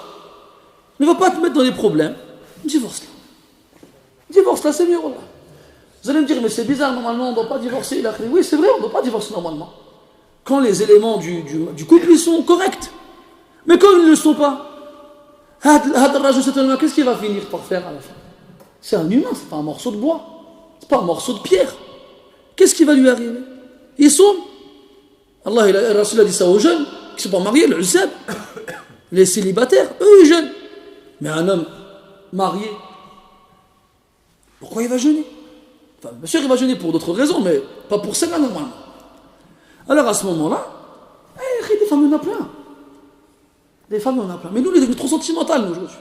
ne va pas te mettre dans des problèmes, divorce-la. Divorce-la, c'est mieux. Vous allez me dire, mais c'est bizarre, normalement on ne doit pas divorcer. Oui, c'est vrai, on ne doit pas divorcer normalement. Quand les éléments du couple ils sont corrects. Mais quand ils ne le sont pas, qu'est-ce qu'il va finir par faire à la fin? C'est un humain, c'est pas un morceau de bois, c'est pas un morceau de pierre. Qu'est-ce qui va lui arriver? Il saute. Allah, le Rasul a dit ça aux jeunes qui ne sont pas mariés, le Uzab, les célibataires, eux ils jeûnent. Mais un homme marié, pourquoi il va jeûner? Enfin, bien sûr il va jeûner pour d'autres raisons, mais pas pour celle-là normalement. Alors à ce moment-là, des femmes il y en a plein. Des femmes, on a plein. Mais nous, on est trop sentimentales, nous, aujourd'hui.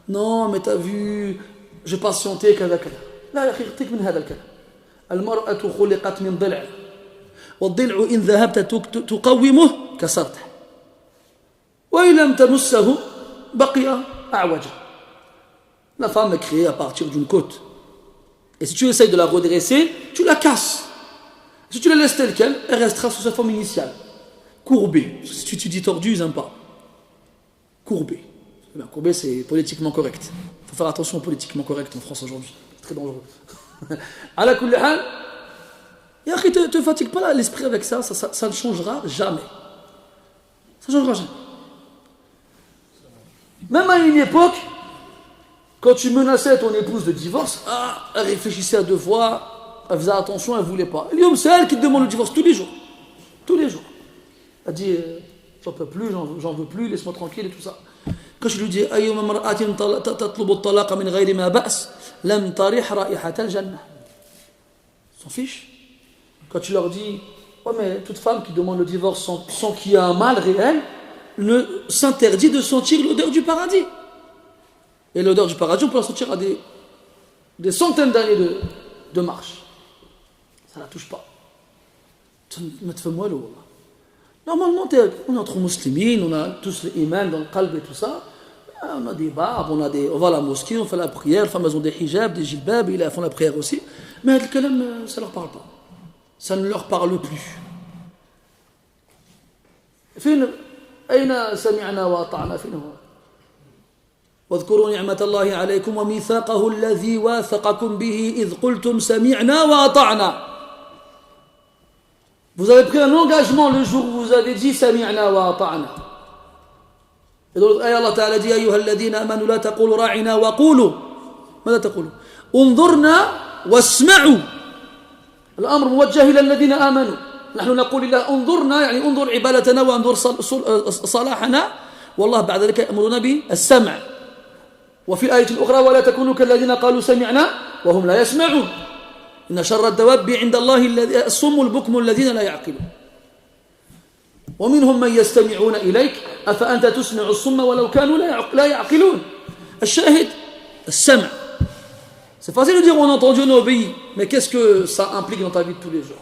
Non, mais t'as vu, j'ai patienté, كذا كذا. لا يا أخي اغتك من هذا الكلام. المرأة خلقت من ضلع. والضلع إن ذهبت تقومه كسرته. وإن لم تمسه بقي أعوجا. La femme est créée à partir d'une côte. Et si tu essayes de la redresser, tu la casses. Si tu la laisses telle qu'elle, elle restera sous sa forme initiale. Courbée. Si tu dis tordue, ils n'aiment pas. Courbé. Courbé, c'est politiquement correct. Il faut faire attention au politiquement correct en France aujourd'hui. C'est très dangereux. Ala kulli hal, te fatigue pas là, l'esprit avec ça ne changera jamais. Ça ne changera jamais. Même à une époque, quand tu menaçais ton épouse de divorce, elle réfléchissait à deux fois, elle faisait attention, elle ne voulait pas. Et c'est elle qui te demande le divorce tous les jours. Tous les jours. Elle dit j'en peux plus, j'en veux plus, laisse-moi tranquille et tout ça. Quand je lui dis أيما امرأة تطلب الطلاق من غير ما بأس لم ترح رائحة الجنة. S'en fiche. Quand tu leur dis ouais mais toute femme qui demande le divorce sans qu'il y ait un mal réel ne s'interdit de sentir l'odeur du paradis. Et l'odeur du paradis on peut la sentir à des centaines d'années de marche. Ça la touche pas. ما تفهموا له والله. Normalement, on est entre musulmans, on a tous l'iman dans le qalb et tout ça. On a des barbes, on va à la mosquée, on fait la prière, les femmes elles ont des hijabs, des jilbabs, ils font la prière aussi. Mais le kalam, ça ne leur parle pas. Ça ne leur parle plus. أين سمعنا وأطعنا فين هو؟ واذكروا نعمة الله عليكم وميثاقه الذي واثقكم به إذ قلتم سمعنا وأطعنا. Vous avez pris un engagement le jour où vous avez dit سمعنا وأطعنا. Et donc Allah Ta'ala dit أيها الذين آمنوا لا تقولوا راعنا وقولوا ماذا تقولوا؟ انظرنا واسمعوا. الأمر موجه إلى الذين آمنوا. نحن نقول لله انظرنا يعني انظر عبادتنا وانظر صلاحنا والله بعد ذلك يأمرنا بالسمع. وفي الآية الأخرى ولا تكونوا كالذين قالوا سمعنا وهم لا يسمعون. إن شر الدواب عند الله الصم البكم الذين لا يعقلون. ومنهم من يستمعون إليك أفأنت تسمع الصم ولو كانوا لا يعقلون. الشاهد السمع. C'est facile de dire on a entendu, on a obéi, mais qu'est-ce que ça implique dans ta vie de tous les jours?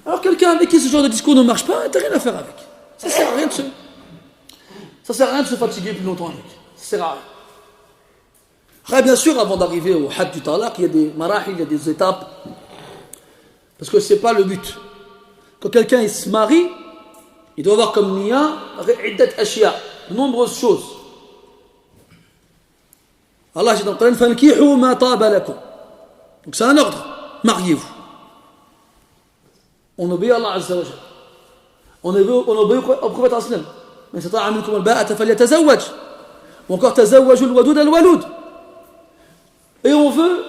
Alors quelqu'un avec qui ce genre de discours ne marche pas, t'as rien à faire avec. Ça sert à rien de se fatiguer plus longtemps avec. Ça sert à rien. Après, bien sûr, avant d'arriver au had du talaq, il y a des marahil, il y a des étapes. Parce que c'est pas le but. Quand quelqu'un il se marie, il doit avoir comme niya de nombreuses choses. Allah dit dans le Coran, fankihu ma taba lakum. Donc c'est un ordre. Mariez-vous. On obéit à Allah Azza wa Jalla. On obéit au prophète sallam. Mais c'est pas minkum al-ba'ata falyatazawwaj. Ou encore tazawwaju al-wadud al-walud. Et on veut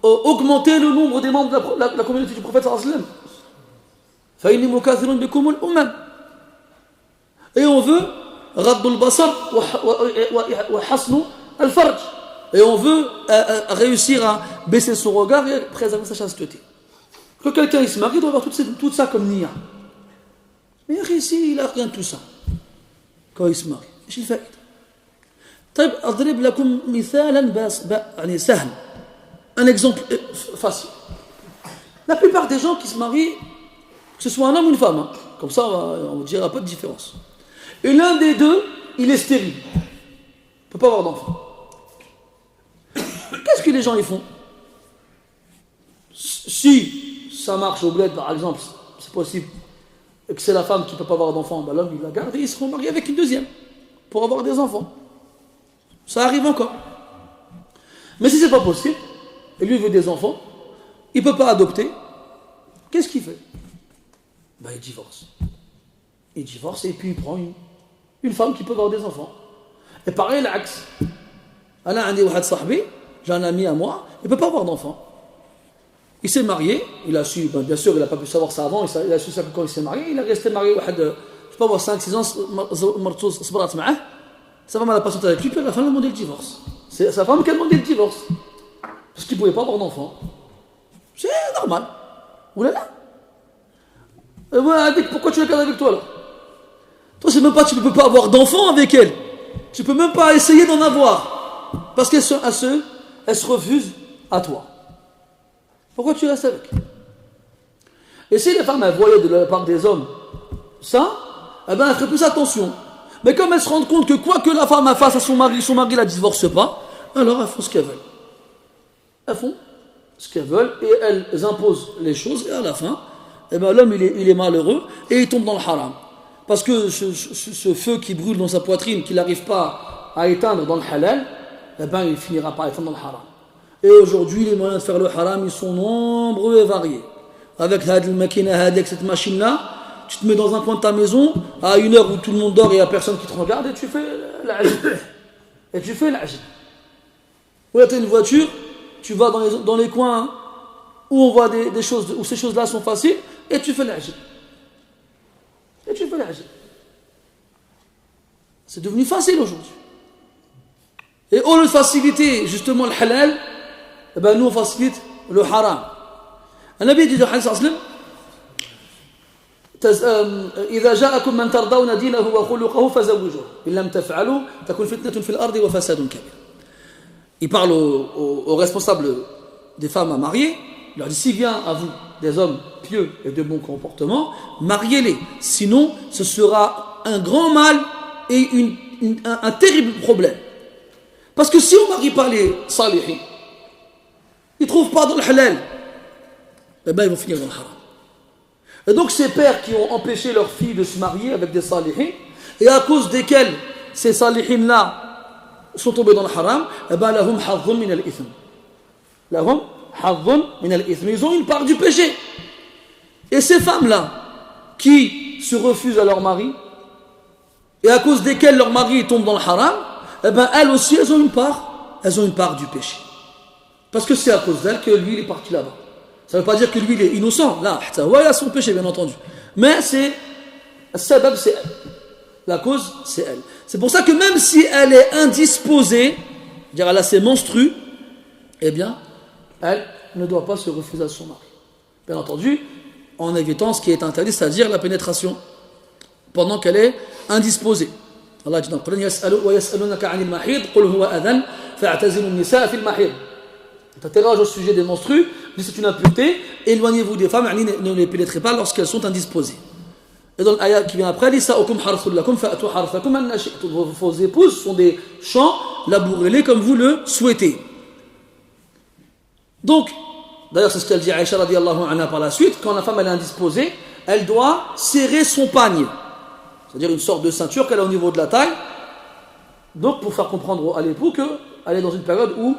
augmenter le nombre des membres de la communauté du prophète sallam. Fa inni mukathirun bikum al-ummam. Et on veut radd al-basar wa hasnu al-farj. Et on veut réussir à baisser son regard et préserver sa chasteté. Quand quelqu'un il se marie, il doit avoir tout ça comme niya. Mais ici, il n'a rien de tout ça. Quand il se marie. ايش الفائدة؟ طيب أضرب لكم مثالا يعني سهل. Un exemple facile. La plupart des gens qui se marient, que ce soit un homme ou une femme, hein, comme ça on ne dira pas de différence. Et l'un des deux, il est stérile. Il ne peut pas avoir d'enfant. Qu'est-ce que les gens ils font? Si ça marche au bled, par exemple, c'est possible, et que c'est la femme qui ne peut pas avoir d'enfant, ben l'homme il la garde et ils seront mariés avec une deuxième pour avoir des enfants. Ça arrive encore. Mais si ce n'est pas possible, et lui il veut des enfants, il ne peut pas adopter, qu'est-ce qu'il fait? Ben il divorce. Il divorce et puis il prend une femme qui peut avoir des enfants. Et pareil, l'axe. J'ai un ami à moi, il ne peut pas avoir d'enfant. Il s'est marié, il a su, bien sûr, il n'a pas pu savoir ça avant, il a su ça quand il s'est marié, il est resté marié, je ne sais pas, 5-6 ans, sa femme a la patience avec lui, puis à la fin, elle a demandé le divorce. C'est sa femme qui a demandé le divorce. Parce qu'il ne pouvait pas avoir d'enfant. C'est normal. Ouh là là. Pourquoi tu la gardes avec toi là? Toi, c'est même pas, tu ne peux pas avoir d'enfant avec elle. Tu ne peux même pas essayer d'en avoir. Parce qu'elle se refuse à toi. Pourquoi tu restes avec? Et si les femmes elles voyaient de la part des hommes ça, eh ben elles feraient plus attention. Mais comme elles se rendent compte que quoi que la femme fasse à son mari ne la divorce pas, alors elles font ce qu'elles veulent. Elles font ce qu'elles veulent et elles imposent les choses et à la fin, eh ben l'homme il est malheureux et il tombe dans le haram. Parce que ce feu qui brûle dans sa poitrine, qu'il n'arrive pas à éteindre dans le halal, eh ben il finira par éteindre dans le haram. Et aujourd'hui, les moyens de faire le haram, ils sont nombreux et variés. Avec cette machine-là, tu te mets dans un coin de ta maison, à une heure où tout le monde dort et il n'y a personne qui te regarde, et tu fais l'ajib. Ou là, tu as une voiture, tu vas dans les coins où on voit des choses, où ces choses-là sont faciles, et tu fais l'ajib. C'est devenu facile aujourd'hui. Et au lieu de faciliter justement le halal, eh ben nous on facilite le haram. Un Nabi dit de Hadith Aslim, إذا جاءكم من ترضون دينه وخلقه فزوجوه إن لم تفعلوا تكون فتنة في الأرض وفساد كبير. Il parle aux responsables des femmes à marier. Il leur dit, s'il vient à vous des hommes pieux et de bon comportement, mariez-les. Sinon, ce sera un grand mal et un terrible problème. Parce que si on ne marie pas les salihin, ils ne trouvent pas dans le halal, eh ben ils vont finir dans le haram. Et donc ces pères qui ont empêché leurs filles de se marier avec des salihin, et à cause desquels ces salihin-là sont tombés dans le haram, eh ben lahum hazzun min al-ithm. Lahum hazzun min al-ithm. Ils ont une part du péché. Et ces femmes-là, qui se refusent à leur mari, et à cause desquelles leur mari tombe dans le haram, eh ben elles aussi, elles ont une part du péché. Parce que c'est à cause d'elles que lui, il est parti là-bas. Ça ne veut pas dire que lui, il est innocent. Là, il a son péché, bien entendu. Mais c'est elle. La cause, c'est elle. C'est pour ça que même si elle est indisposée, dire elle a ses menstrues, eh bien, elle ne doit pas se refuser à son mari. Bien entendu, en évitant ce qui est interdit, c'est-à-dire la pénétration, pendant qu'elle est indisposée. Allah dit dans le Coran, وَيَسْأَلُونَكَ عَنِ الْمَحِيضِ قُلْ هُوَ أَذًى فَاعْتَزِلُوا النِّسَاءَ فِي الْمَحِيضِ. t'interroge au sujet des menstrues, dit c'est une impureté, éloignez-vous des femmes, ne les pénétrez pas lorsqu'elles sont indisposées. Et dans l'ayat qui vient après, vos épouses sont des champs, labourez-les comme vous le souhaitez. Donc, d'ailleurs c'est ce qu'elle dit Aïcha radiallahu anha par la suite, quand la femme elle est indisposée, elle doit serrer son pagne, c'est-à-dire une sorte de ceinture qu'elle a au niveau de la taille, donc pour faire comprendre à l'époux qu'elle est dans une période où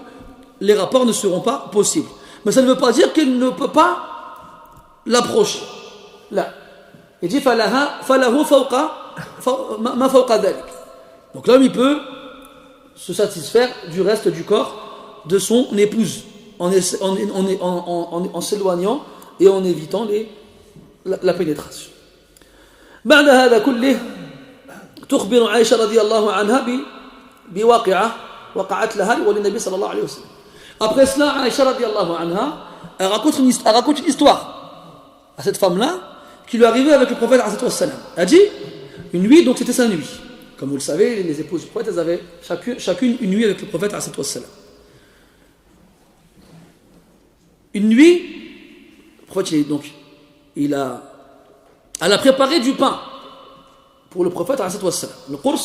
les rapports ne seront pas possibles. Mais ça ne veut pas dire qu'elle ne peut pas l'approcher. Là. Il dit donc l'homme il peut se satisfaire du reste du corps de son épouse en s'éloignant et en évitant la pénétration. بعد هذا كله تخبر عائشة رضي الله عنها بواقعة وقعت لها وللنبي صلى الله عليه وسلم. Après cela, Aïcha radiallahu anha, elle raconte une histoire à cette femme-là qui lui arrivait avec le prophète alayhi wassalam. Elle dit une nuit, donc c'était sa nuit. Comme vous le savez, les épouses du prophète, elles avaient chacune une nuit avec le prophète alayhi wassalam. Une nuit, le prophète, donc, elle a préparé du pain pour le prophète alayhi wassalam. Le qurs,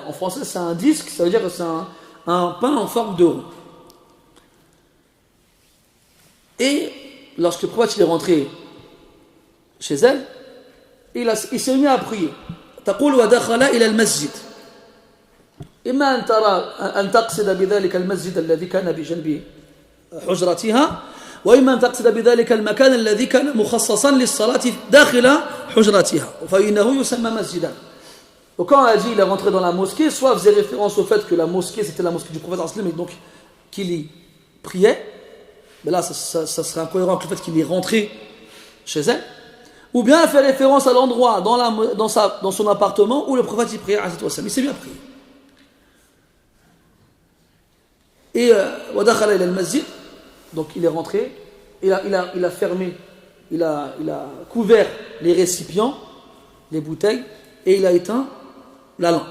en français, c'est un disque, ça veut dire que c'est un pain en forme de rond. Et lorsque le prophète est rentré chez elle, il s'est mis à prier. تقول ودخل إلى المسجد إما أن ترى أن تقصد بذلك المسجد الذي كان بجنب حجرتها وإما أن تقصد بذلك المكان الذي كان مخصصا للصلاة داخل حجرتها فإنه يسمى مسجدا. Donc quand elle dit il est rentré dans la mosquée, soit faisait référence au fait que la mosquée c'était la mosquée du prophète et donc qu'il y priait, mais là ça serait incohérent avec le fait qu'il est rentré chez elle, ou bien elle fait référence à l'endroit dans son appartement où le prophète y priait, il s'est bien prié. Et wadakhala ila al-masjid, donc il est rentré, il a fermé, il a couvert les récipients, les bouteilles, et il a éteint la lampe.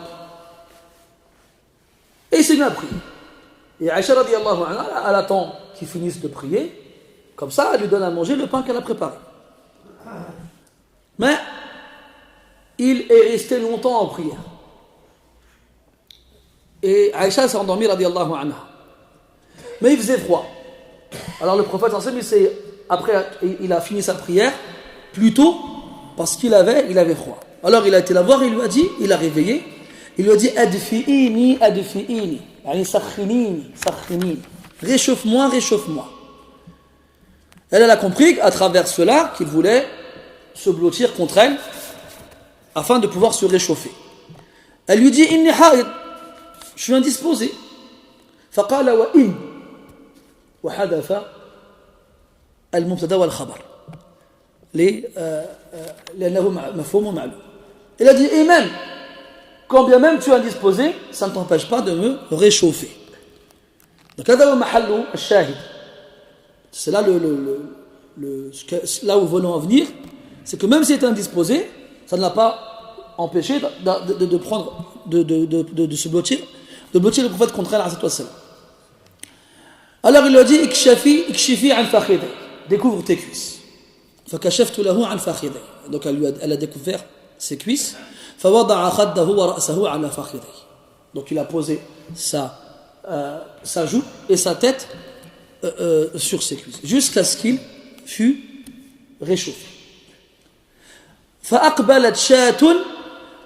Et il s'est bien prié. Et Aïcha radiallahu anha, elle attend qu'il finisse de prier, comme ça elle lui donne à manger le pain qu'elle a préparé. Mais il est resté longtemps en prière. Et Aïcha s'est endormie radiallahu anha. Mais il faisait froid. Alors le prophète après il a fini sa prière plus tôt parce qu'il avait froid. Alors il a été la voir, il l'a réveillé, il lui a dit adfi'ini, yani sakhinini, réchauffe-moi. Elle a compris à travers cela qu'il voulait se blottir contre elle afin de pouvoir se réchauffer. Elle lui dit inni haid, je suis indisposé. Faqala wa in wa hadatha al-mubtada wal khabar لأنه مفهوم معلوم. Il a dit et même quand bien même tu es indisposé, ça ne t'empêche pas de me réchauffer. Donc هذا هو محل الشاهد. C'est là là où venons en venir, c'est que même s'il était indisposé, ça ne l'a pas empêché de prendre de se blottir, de blottir le prophète contre elle alayhi wassalam. Alors il lui a dit ikshifi an fakhidai, découvre tes cuisses. فكشفت له عن فخذي. Donc elle a découvert ses cuisses. فوضع خده ورأسه على فخذي. Donc il a posé sa joue et sa tête sur ses cuisses jusqu'à ce qu'il fût réchauffé. فأقبلت شاة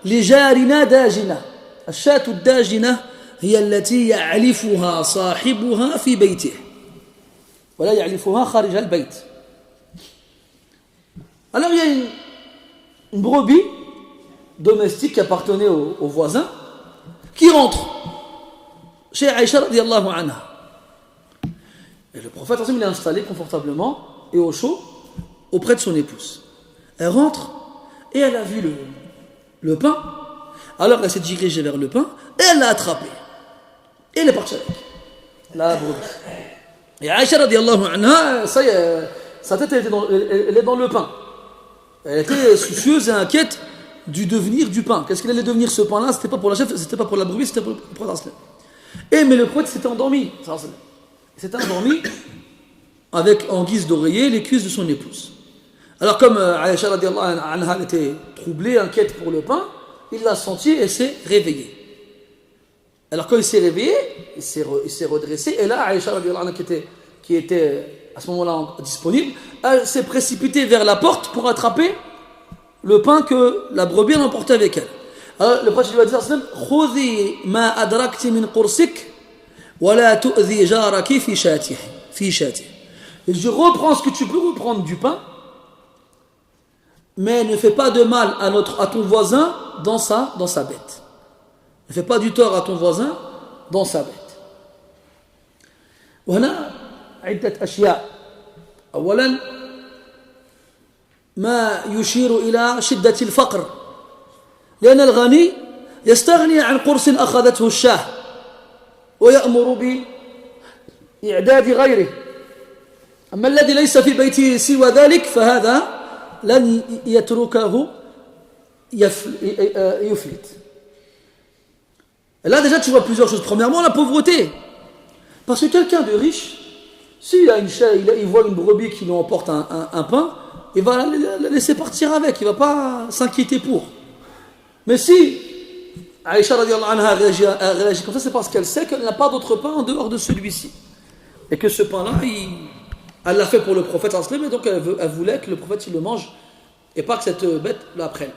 لجارنا داجنة. الشاة الداجنة هي التي يعلفها صاحبها في بيته ولا يعلفها خارج البيت. Alors il y a une brebis domestique qui appartenait au voisin qui rentre chez Aïcha radiallahu anha. Et le prophète il est installé confortablement et au chaud auprès de son épouse. Elle rentre et elle a vu le pain. Alors elle s'est dirigée vers le pain et elle l'a attrapé. Et elle est partie avec la brebis. Et Aïcha radiallahu anha, ça y est, sa tête elle est dans le pain. Elle était soucieuse et inquiète du devenir du pain. Qu'est-ce qu'il allait devenir ce pain-là? C'était pas pour la chef, c'était pas pour la brebis, c'était pour le prophète. Mais le prophète s'était endormi. s'est endormi avec en guise d'oreiller les cuisses de son épouse. Alors comme Aïcha radiallahu anha était troublée, inquiète pour le pain, il l'a senti et s'est réveillé. Alors quand il s'est réveillé, il s'est redressé, et là Aïcha radiallahu anha qui était à ce moment-là disponible, elle s'est précipitée vers la porte pour attraper le pain que la brebis a emporté avec elle. Alors le prophète lui a dit khudhi ma adrakti min qursik wa la tu'dhi jaraki fi shatihi. Il dit reprends ce que tu peux reprendre du pain, mais ne fais pas de mal à ton voisin dans sa bête. Ne fais pas du tort à ton voisin dans sa bête. وهنا عدة أشياء. أولا ما يشير إلى شدة الفقر، لأن الغني يستغني عن قرص أخذته الشاه ويأمر بإعداد غيره، أما الذي ليس في بيته سوى ذلك فهذا لن يتركه يفلت. Et là déjà tu vois plusieurs choses. Premièrement la pauvreté, parce que quelqu'un de riche, s'il a une chair, il voit une brebis qui lui emporte un pain, il va la laisser partir avec, il ne va pas s'inquiéter pour. Mais si Aïcha radiallahu anha réagit comme ça, c'est parce qu'elle sait qu'elle n'a pas d'autre pain en dehors de celui-ci. Et que ce pain-là, elle l'a fait pour le prophète, et donc elle voulait que le prophète il le mange et pas que cette bête la prenne.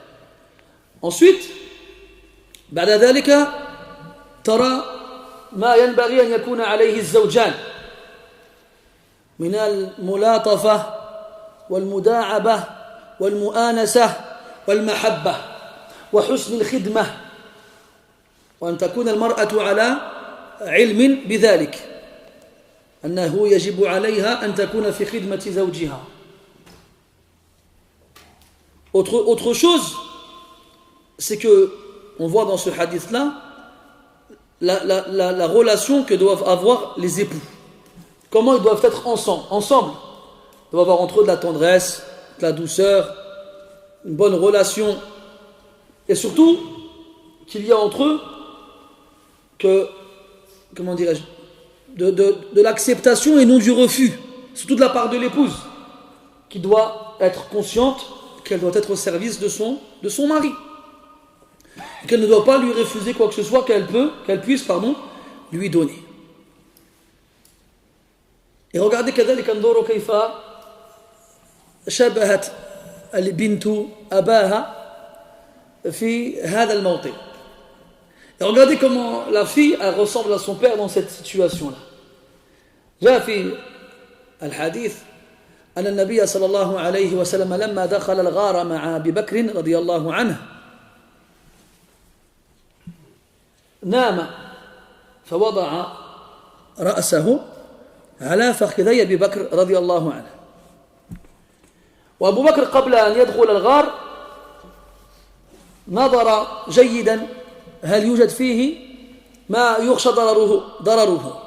Ensuite, بعد ذلك ترى ما ينبغي أن يكون عليه الزوجان من الملاطفة والمداعبة والمؤانسة والمحبة وحسن الخدمة، وأن تكون المرأة على علم بذلك أنه يجب عليها أن تكون في خدمة زوجها. Autre chose, c'est que on voit dans ce hadith-là la relation que doivent avoir les époux. Comment ils doivent être ensemble. Ils doivent avoir entre eux de la tendresse, de la douceur, une bonne relation. Et surtout, qu'il y a entre eux que, comment dirais-je, de l'acceptation et non du refus. Surtout de la part de l'épouse, qui doit être consciente qu'elle doit être au service de son mari. Et qu'elle ne doit pas lui refuser quoi que ce soit qu'elle puisse lui donner. Et regardez كذلك انظروا كيف شبهت البنت أباها في هذا الموطن. Et regardez comment la fille elle ressemble à son père dans cette situation-là. جاء في الحديث أن النبي صلى الله عليه وسلم لما دخل الغار مع أبي بكر رضي الله عنه نام فوضع رأسه على فخذي أبي بكر رضي الله عنه، وأبو بكر قبل أن يدخل الغار نظر جيدا هل يوجد فيه ما يخشى ضرره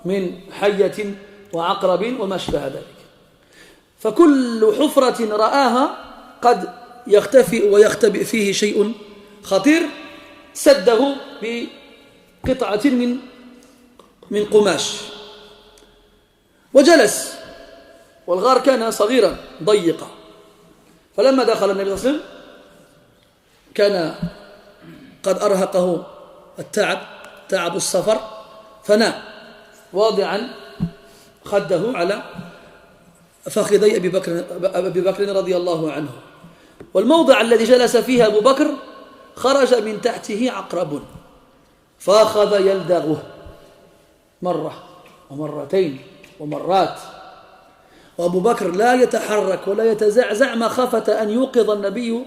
من حية وعقرب وما شبه ذلك، فكل حفرة رآها قد يختفي ويختبئ فيه شيء خطير سده بقطعة من قماش وجلس، والغار كان صغيرا ضيقا. فلما دخل النبي صلى الله عليه وسلم كان قد أرهقه تعب السفر فنام واضعا خده على فخذي أبي بكر رضي الله عنه، والموضع الذي جلس فيه أبو بكر خرج من تحته عقرب فأخذ يلدغه مرة ومرتين ومرات، وأبو بكر لا يتحرك ولا يتزعزع مخافة أن يوقظ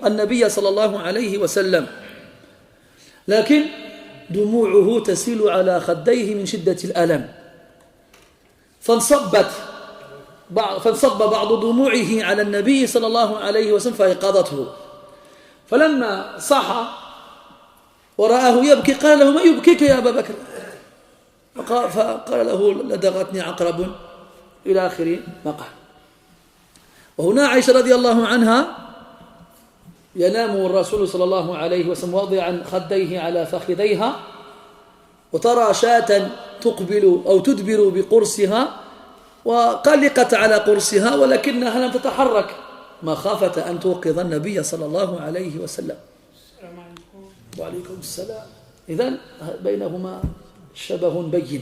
النبي صلى الله عليه وسلم، لكن دموعه تسيل على خديه من شدة الألم، فانصب بعض دموعه على النبي صلى الله عليه وسلم فأيقظته، فلما صحى ورآه يبكي قال له ما يبكيك يا أبا بكر؟ فقال له لدغتني عقرب إلى آخر ما قال. وهنا عائشة رضي الله عنها ينام الرسول صلى الله عليه وسلم واضعا خديه على فخذيها، وترى شاة تقبل أو تدبر بقرصها وقلقت على قرصها ولكنها لم تتحرك مخافة أن توقظ النبي صلى الله عليه وسلم. السلام عليكم. وعليكم السلام. إذن بينهما شبه بين.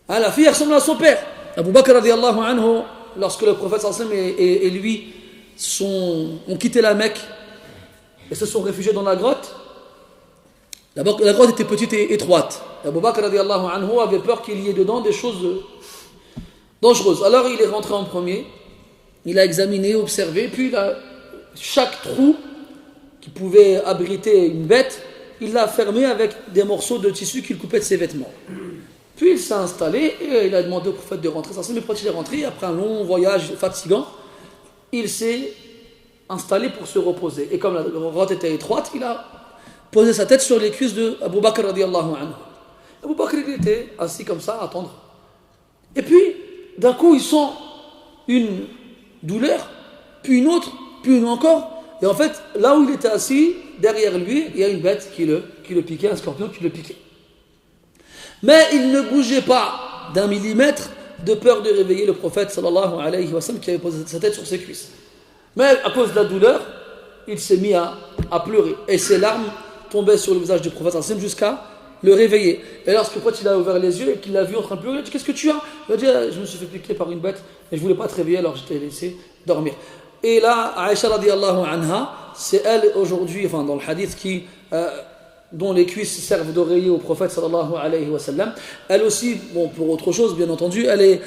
La fille ressemble à son père. Abu Bakr radiallahu anhu, lorsque le prophète sallallahu alayhi wa sallam et lui ont quitté la Mecque et se sont réfugiés dans la grotte, la grotte était petite et étroite. Abu Bakr radiallahu anhu avait peur qu'il y ait dedans des choses dangereuses. Alors il est rentré en premier, il a examiné, observé, puis chaque trou qui pouvait abriter une bête, il l'a fermé avec des morceaux de tissu qu'il coupait de ses vêtements. Puis il s'est installé et il a demandé au prophète de rentrer. Mais quand il est rentré, après un long voyage fatigant, il s'est installé pour se reposer. Et comme la grotte était étroite, il a posé sa tête sur les cuisses de Abu Bakr radiallahu anhu. Abu Bakr il était assis comme ça à attendre. Et puis, d'un coup, il sent une douleur, puis une autre, puis une encore. Et en fait, là où il était assis, derrière lui, il y a une bête qui le piquait, un scorpion qui le piquait. Mais il ne bougeait pas d'un millimètre de peur de réveiller le prophète sallallahu alayhi wa sallam qui avait posé sa tête sur ses cuisses. Mais à cause de la douleur, il s'est mis à pleurer. Et ses larmes tombaient sur le visage du prophète sallallahu alayhi wa sallam jusqu'à le réveiller. Et lorsque le prophète il a ouvert les yeux et qu'il l'a vu en train de pleurer, il a dit: qu'est-ce que tu as? Il a dit: je me suis fait piquer par une bête et je ne voulais pas te réveiller, alors je t'ai laissé dormir. Et là, Aïcha radiallahu anha, c'est elle aujourd'hui, enfin dans le hadith dont les cuisses servent d'oreiller au prophète sallallahu alayhi wa sallam. Elle aussi, bon, pour autre chose bien entendu, elle est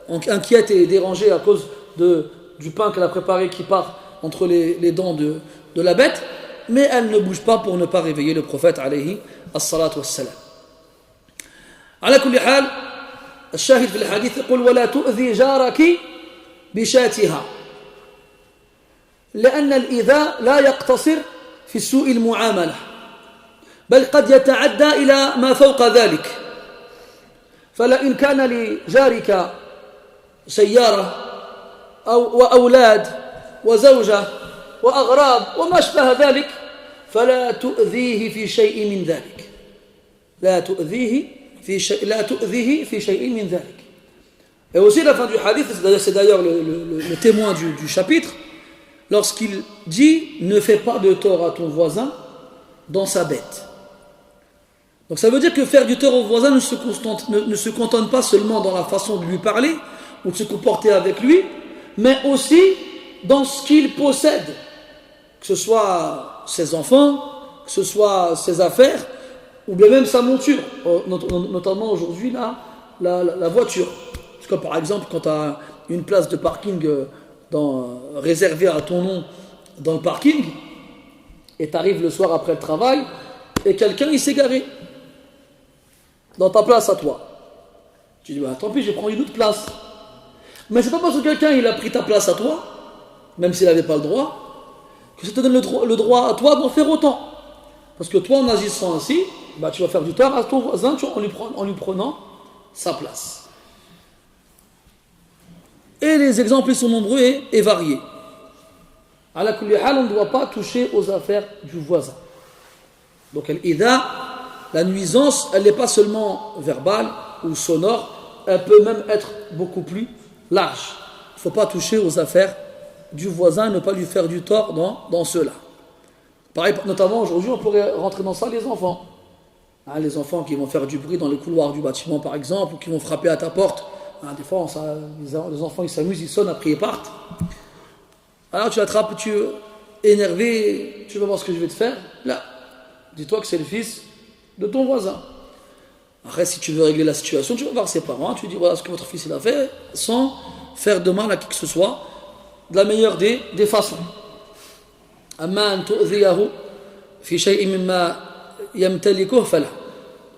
inquiète et dérangée à cause du pain qu'elle a préparé qui part entre les dents de la bête, mais elle ne bouge pas pour ne pas réveiller le prophète alayhi as-salatu was-salam. على كل حال الشاهد في الحديث يقول: ولا تؤذي جارك بشاتها، لأن الإيذاء لا يقتصر في سوء المعاملة، بل قد يتعدى إلى ما فوق ذلك. فلئن كان لجارك سيارة وأولاد وزوجة وأغراض وما أشبه ذلك فلا تؤذيه في شيء من ذلك، لا تؤذيه في شيء من ذلك. Et aussi la fin du hadith, c'est d'ailleurs le témoin du chapitre, lorsqu'il dit: ne fais pas de tort à ton voisin dans sa bête. Donc ça veut dire que faire du tort au voisin ne se contente pas seulement dans la façon de lui parler ou de se comporter avec lui, mais aussi dans ce qu'il possède, que ce soit ses enfants, que ce soit ses affaires, ou bien même sa monture, notamment aujourd'hui la voiture. Parce que par exemple, quand tu as une place de parking réservée à ton nom dans le parking, et tu arrives le soir après le travail, et quelqu'un il s'est garé dans ta place à toi. Tu dis: bah, tant pis, je prends une autre place. Mais c'est pas parce que quelqu'un il a pris ta place à toi, même s'il n'avait pas le droit, que ça te donne le droit à toi d'en faire autant. Parce que toi, en agissant ainsi, bah, tu vas faire du tort à ton voisin en lui prenant sa place. Et les exemples sont nombreux et variés. Ala kulli hal, on ne doit pas toucher aux affaires du voisin. Donc la nuisance, elle n'est pas seulement verbale ou sonore, elle peut même être beaucoup plus large. Il ne faut pas toucher aux affaires du voisin, ne pas lui faire du tort dans cela. Pareil, notamment aujourd'hui, on pourrait rentrer dans ça les enfants. Les enfants qui vont faire du bruit dans les couloirs du bâtiment par exemple, ou qui vont frapper à ta porte. Des fois, les enfants ils s'amusent, ils sonnent, après ils partent. Alors tu l'attrapes, tu es énervé, tu vas voir ce que je vais te faire. Là, dis-toi que c'est le fils de ton voisin. Après, si tu veux régler la situation, tu vas voir ses parents, tu dis: voilà ce que votre fils il a fait, sans faire de mal à qui que ce soit, de la meilleure des façons.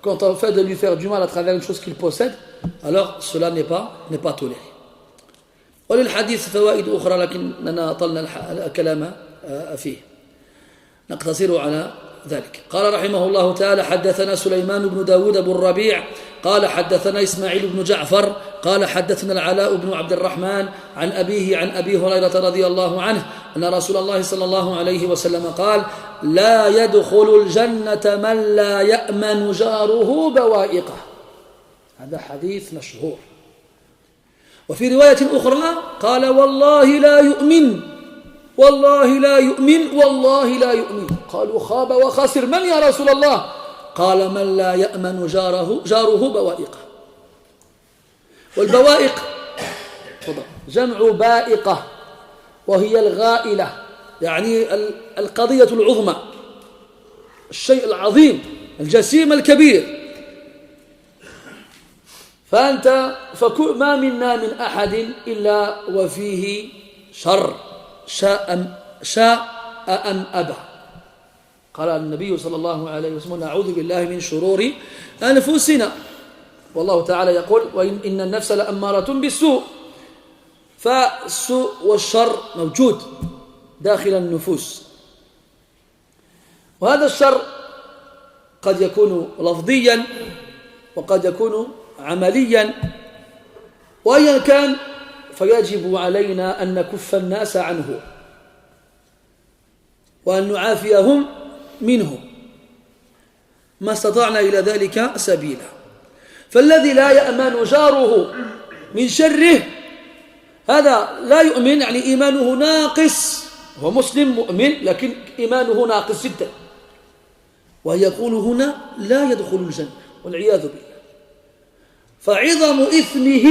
Quand on fait de lui faire du mal à travers une chose qu'il possède, alors cela n'est pas toléré. وللحديث فوائد أخرى لكننا أطلنا الكلام فيه، نقتصر على ذلك. قال رحمه الله تعالى: حدثنا سليمان بن داود أبو الربيع قال حدثنا إسماعيل بن جعفر قال حدثنا العلاء بن عبد الرحمن عن أبيه عن أبي هريرة رضي الله عنه أن رسول الله صلى الله عليه وسلم قال: لا يدخل الجنة من لا يأمن جاره بوائقه. هذا حديث مشهور. وفي رواية أخرى قال والله لا يؤمن والله لا يؤمن والله لا يؤمن. قالوا خاب وخسر، من يا رسول الله؟ قال من لا يأمن جاره بوائقه. والبوائق جمع بائقة وهي الغائلة، يعني القضية العظمى، الشيء العظيم الجسيم الكبير. فأنت ما منا من أحد إلا وفيه شر شاء أم أبى. قال النبي صلى الله عليه وسلم نعوذ بالله من شرور أنفسنا، والله تعالى يقول وإن النفس لأمارة بالسوء. فالسوء والشر موجود داخل النفوس، وهذا الشر قد يكون لفظيا وقد يكون عمليا، وأيا كان فيجب علينا أن نكف الناس عنه وأن نعافيهم منه ما استطعنا إلى ذلك سبيلا. فالذي لا يأمن جاره من شره هذا لا يؤمن، يعني إيمانه ناقص. هو مسلم مؤمن لكن إيمانه ناقص جدا، ويقول هنا لا يدخل الجنة والعياذ بالله. فعظم إثمه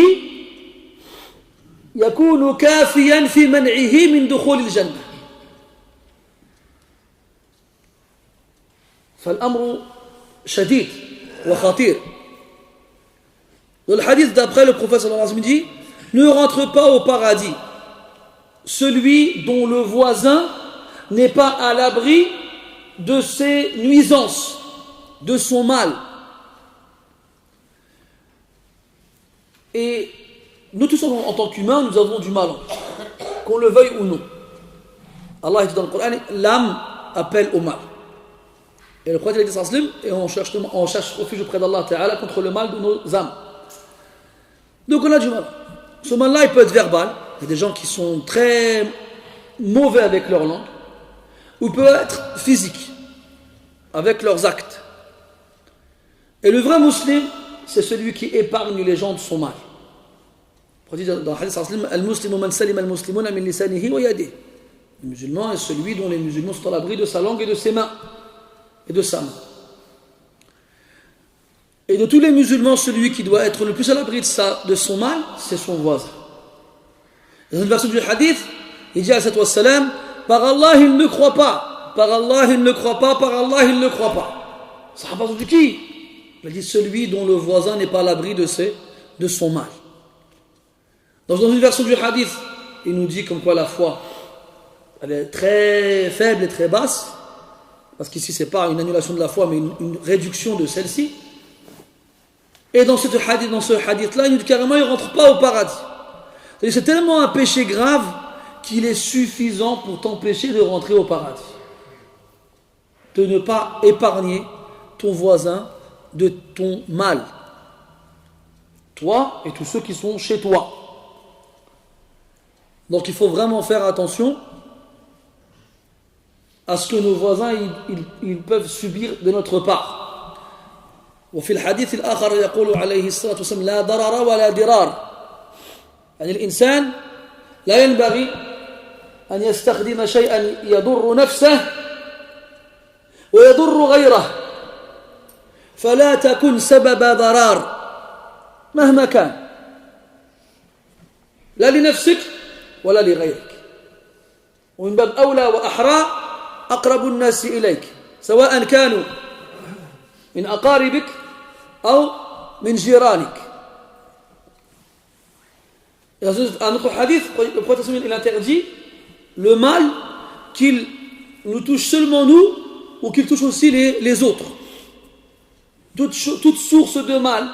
يكون كافيا في منعه من دخول الجنة. فالأمر شديد وخطير. Dans le hadith d'après, le prophète sallallahu alayhi wa sallam dit: ne rentre pas au paradis celui dont le voisin n'est pas à l'abri de ses nuisances, de son mal. Et nous tous en tant qu'humains, nous avons du mal, qu'on le veuille ou non. Allah dit dans le Coran, l'âme appelle au mal. Et le prophète sallallahu alayhi wa sallam, et on cherche refuge auprès d'Allah Ta'ala contre le mal de nos âmes. Donc on a du mal. Ce mal-là, il peut être verbal. Il y a des gens qui sont très mauvais avec leur langue. Ou il peut être physique, avec leurs actes. Et le vrai musulman, c'est celui qui épargne les gens de son mal. Dans le hadith, al-muslimu man salima al-muslimuna min lisanihi wa yadihi. Le musulman est celui dont les musulmans sont à l'abri de sa langue et de ses mains. Et de sa main. Et de tous les musulmans, celui qui doit être le plus à l'abri de son mal, c'est son voisin. Dans une version du hadith, il dit alayhi wassalam, par Allah il ne croit pas, par Allah il ne croit pas, par Allah il ne croit pas. Ça va de qui? Il dit celui dont le voisin n'est pas à l'abri de son mal. Dans une version du hadith, il nous dit comme quoi la foi, elle est très faible et très basse, parce qu'ici c'est pas une annulation de la foi, mais une réduction de celle-ci. Et dans ce hadith-là, il nous dit carrément, il ne rentre pas au paradis. C'est tellement un péché grave qu'il est suffisant pour t'empêcher de rentrer au paradis. De ne pas épargner ton voisin de ton mal. Toi et tous ceux qui sont chez toi. Donc il faut vraiment faire attention à ce que nos voisins ils peuvent subir de notre part. وفي الحديث الآخر يقول عليه الصلاة والسلام لا ضرر ولا ضرار. يعني الإنسان لا ينبغي أن يستخدم شيئا يضر نفسه ويضر غيره، فلا تكن سبب ضرار مهما كان، لا لنفسك ولا لغيرك. ومن باب أولى وأحرى أقرب الناس إليك سواء كانوا من أقاربك أو من جيرانك. Dans un autre hadith, le prophète il interdit le mal qu'il nous touche seulement nous ou qu'il touche aussi les autres. Toute source de mal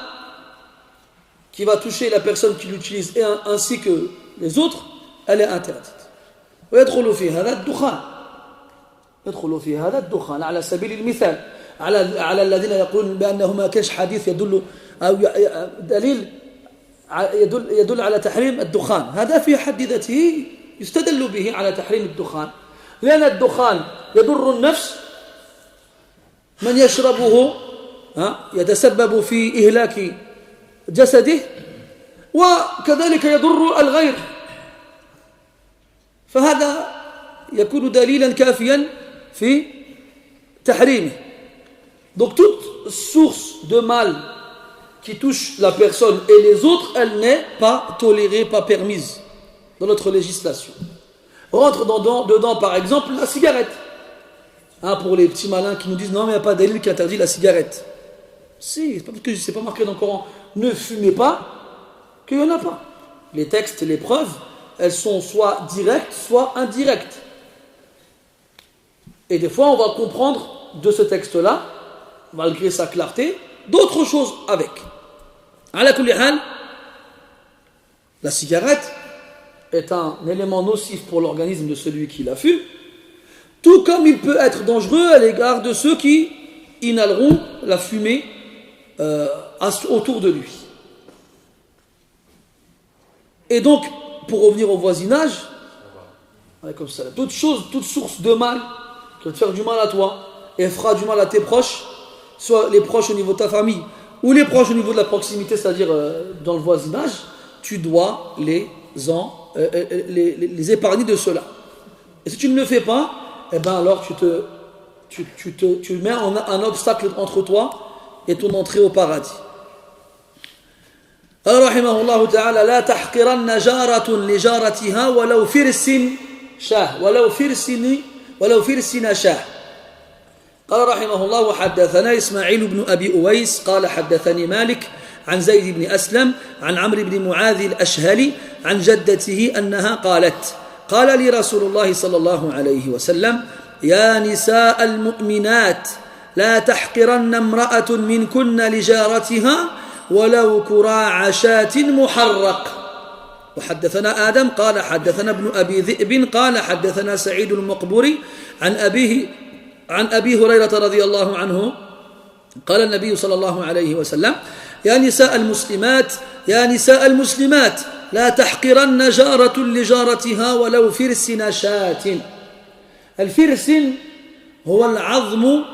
qui va toucher la personne qui l'utilise ainsi que les autres, elle est interdite. ويدخل في هذا الدخان، يدخل في هذا الدخان على سبيل المثال على الذين يقولون بأنه ما كانش حديث يدل أو دليل يدل على تحريم الدخان. هذا في حد ذاته يستدل به على تحريم الدخان، لأن الدخان يضر النفس، من يشربه يتسبب في إهلاك جسده وكذلك يضر الغير، فهذا يكون دليلا كافيا في تحريمه. Donc toute source de mal qui touche la personne et les autres, elle n'est pas tolérée, pas permise dans notre législation. Rentre dedans par exemple la cigarette. Pour les petits malins qui nous disent non mais il n'y a pas d'élite qui interdit la cigarette. Si, c'est pas parce que c'est pas marqué dans le Coran ne fumez pas qu'il n'y en a pas. Les textes, les preuves, elles sont soit directes, soit indirectes. Et des fois on va comprendre de ce texte-là, malgré sa clarté, d'autres choses avec. Ala kulli hal, la cigarette est un élément nocif pour l'organisme de celui qui la fume, tout comme il peut être dangereux à l'égard de ceux qui inhaleront la fumée autour de lui. Et donc, pour revenir au voisinage, comme ça, toute source de mal qui va te faire du mal à toi et fera du mal à tes proches, soit les proches au niveau de ta famille ou les proches au niveau de la proximité, c'est-à-dire dans le voisinage, tu dois les épargner de cela. Et si tu ne le fais pas, eh ben alors tu mets un obstacle entre toi et ton entrée au paradis. قال رحمه الله تعالى لا تحقرن جارة لجارتها ولو فرسن شاه. قال رحمه الله حدثنا إسماعيل بن أبي أويس قال حدثني مالك عن زيد بن أسلم عن عمرو بن معاذ الأشهلي عن جدته أنها قالت قال لي رسول الله صلى الله عليه وسلم يا نساء المؤمنات لا تحقرن امرأة منكن لجارتها ولو كراع شاة محرق. وحدثنا آدم قال حدثنا ابن أبي ذئب قال حدثنا سعيد المقبري عن أبي هريرة رضي الله عنه قال النبي صلى الله عليه وسلم يا نساء المسلمات لا تحقرن جارة لجارتها ولو فرسن شاة. الفرسن هو العظم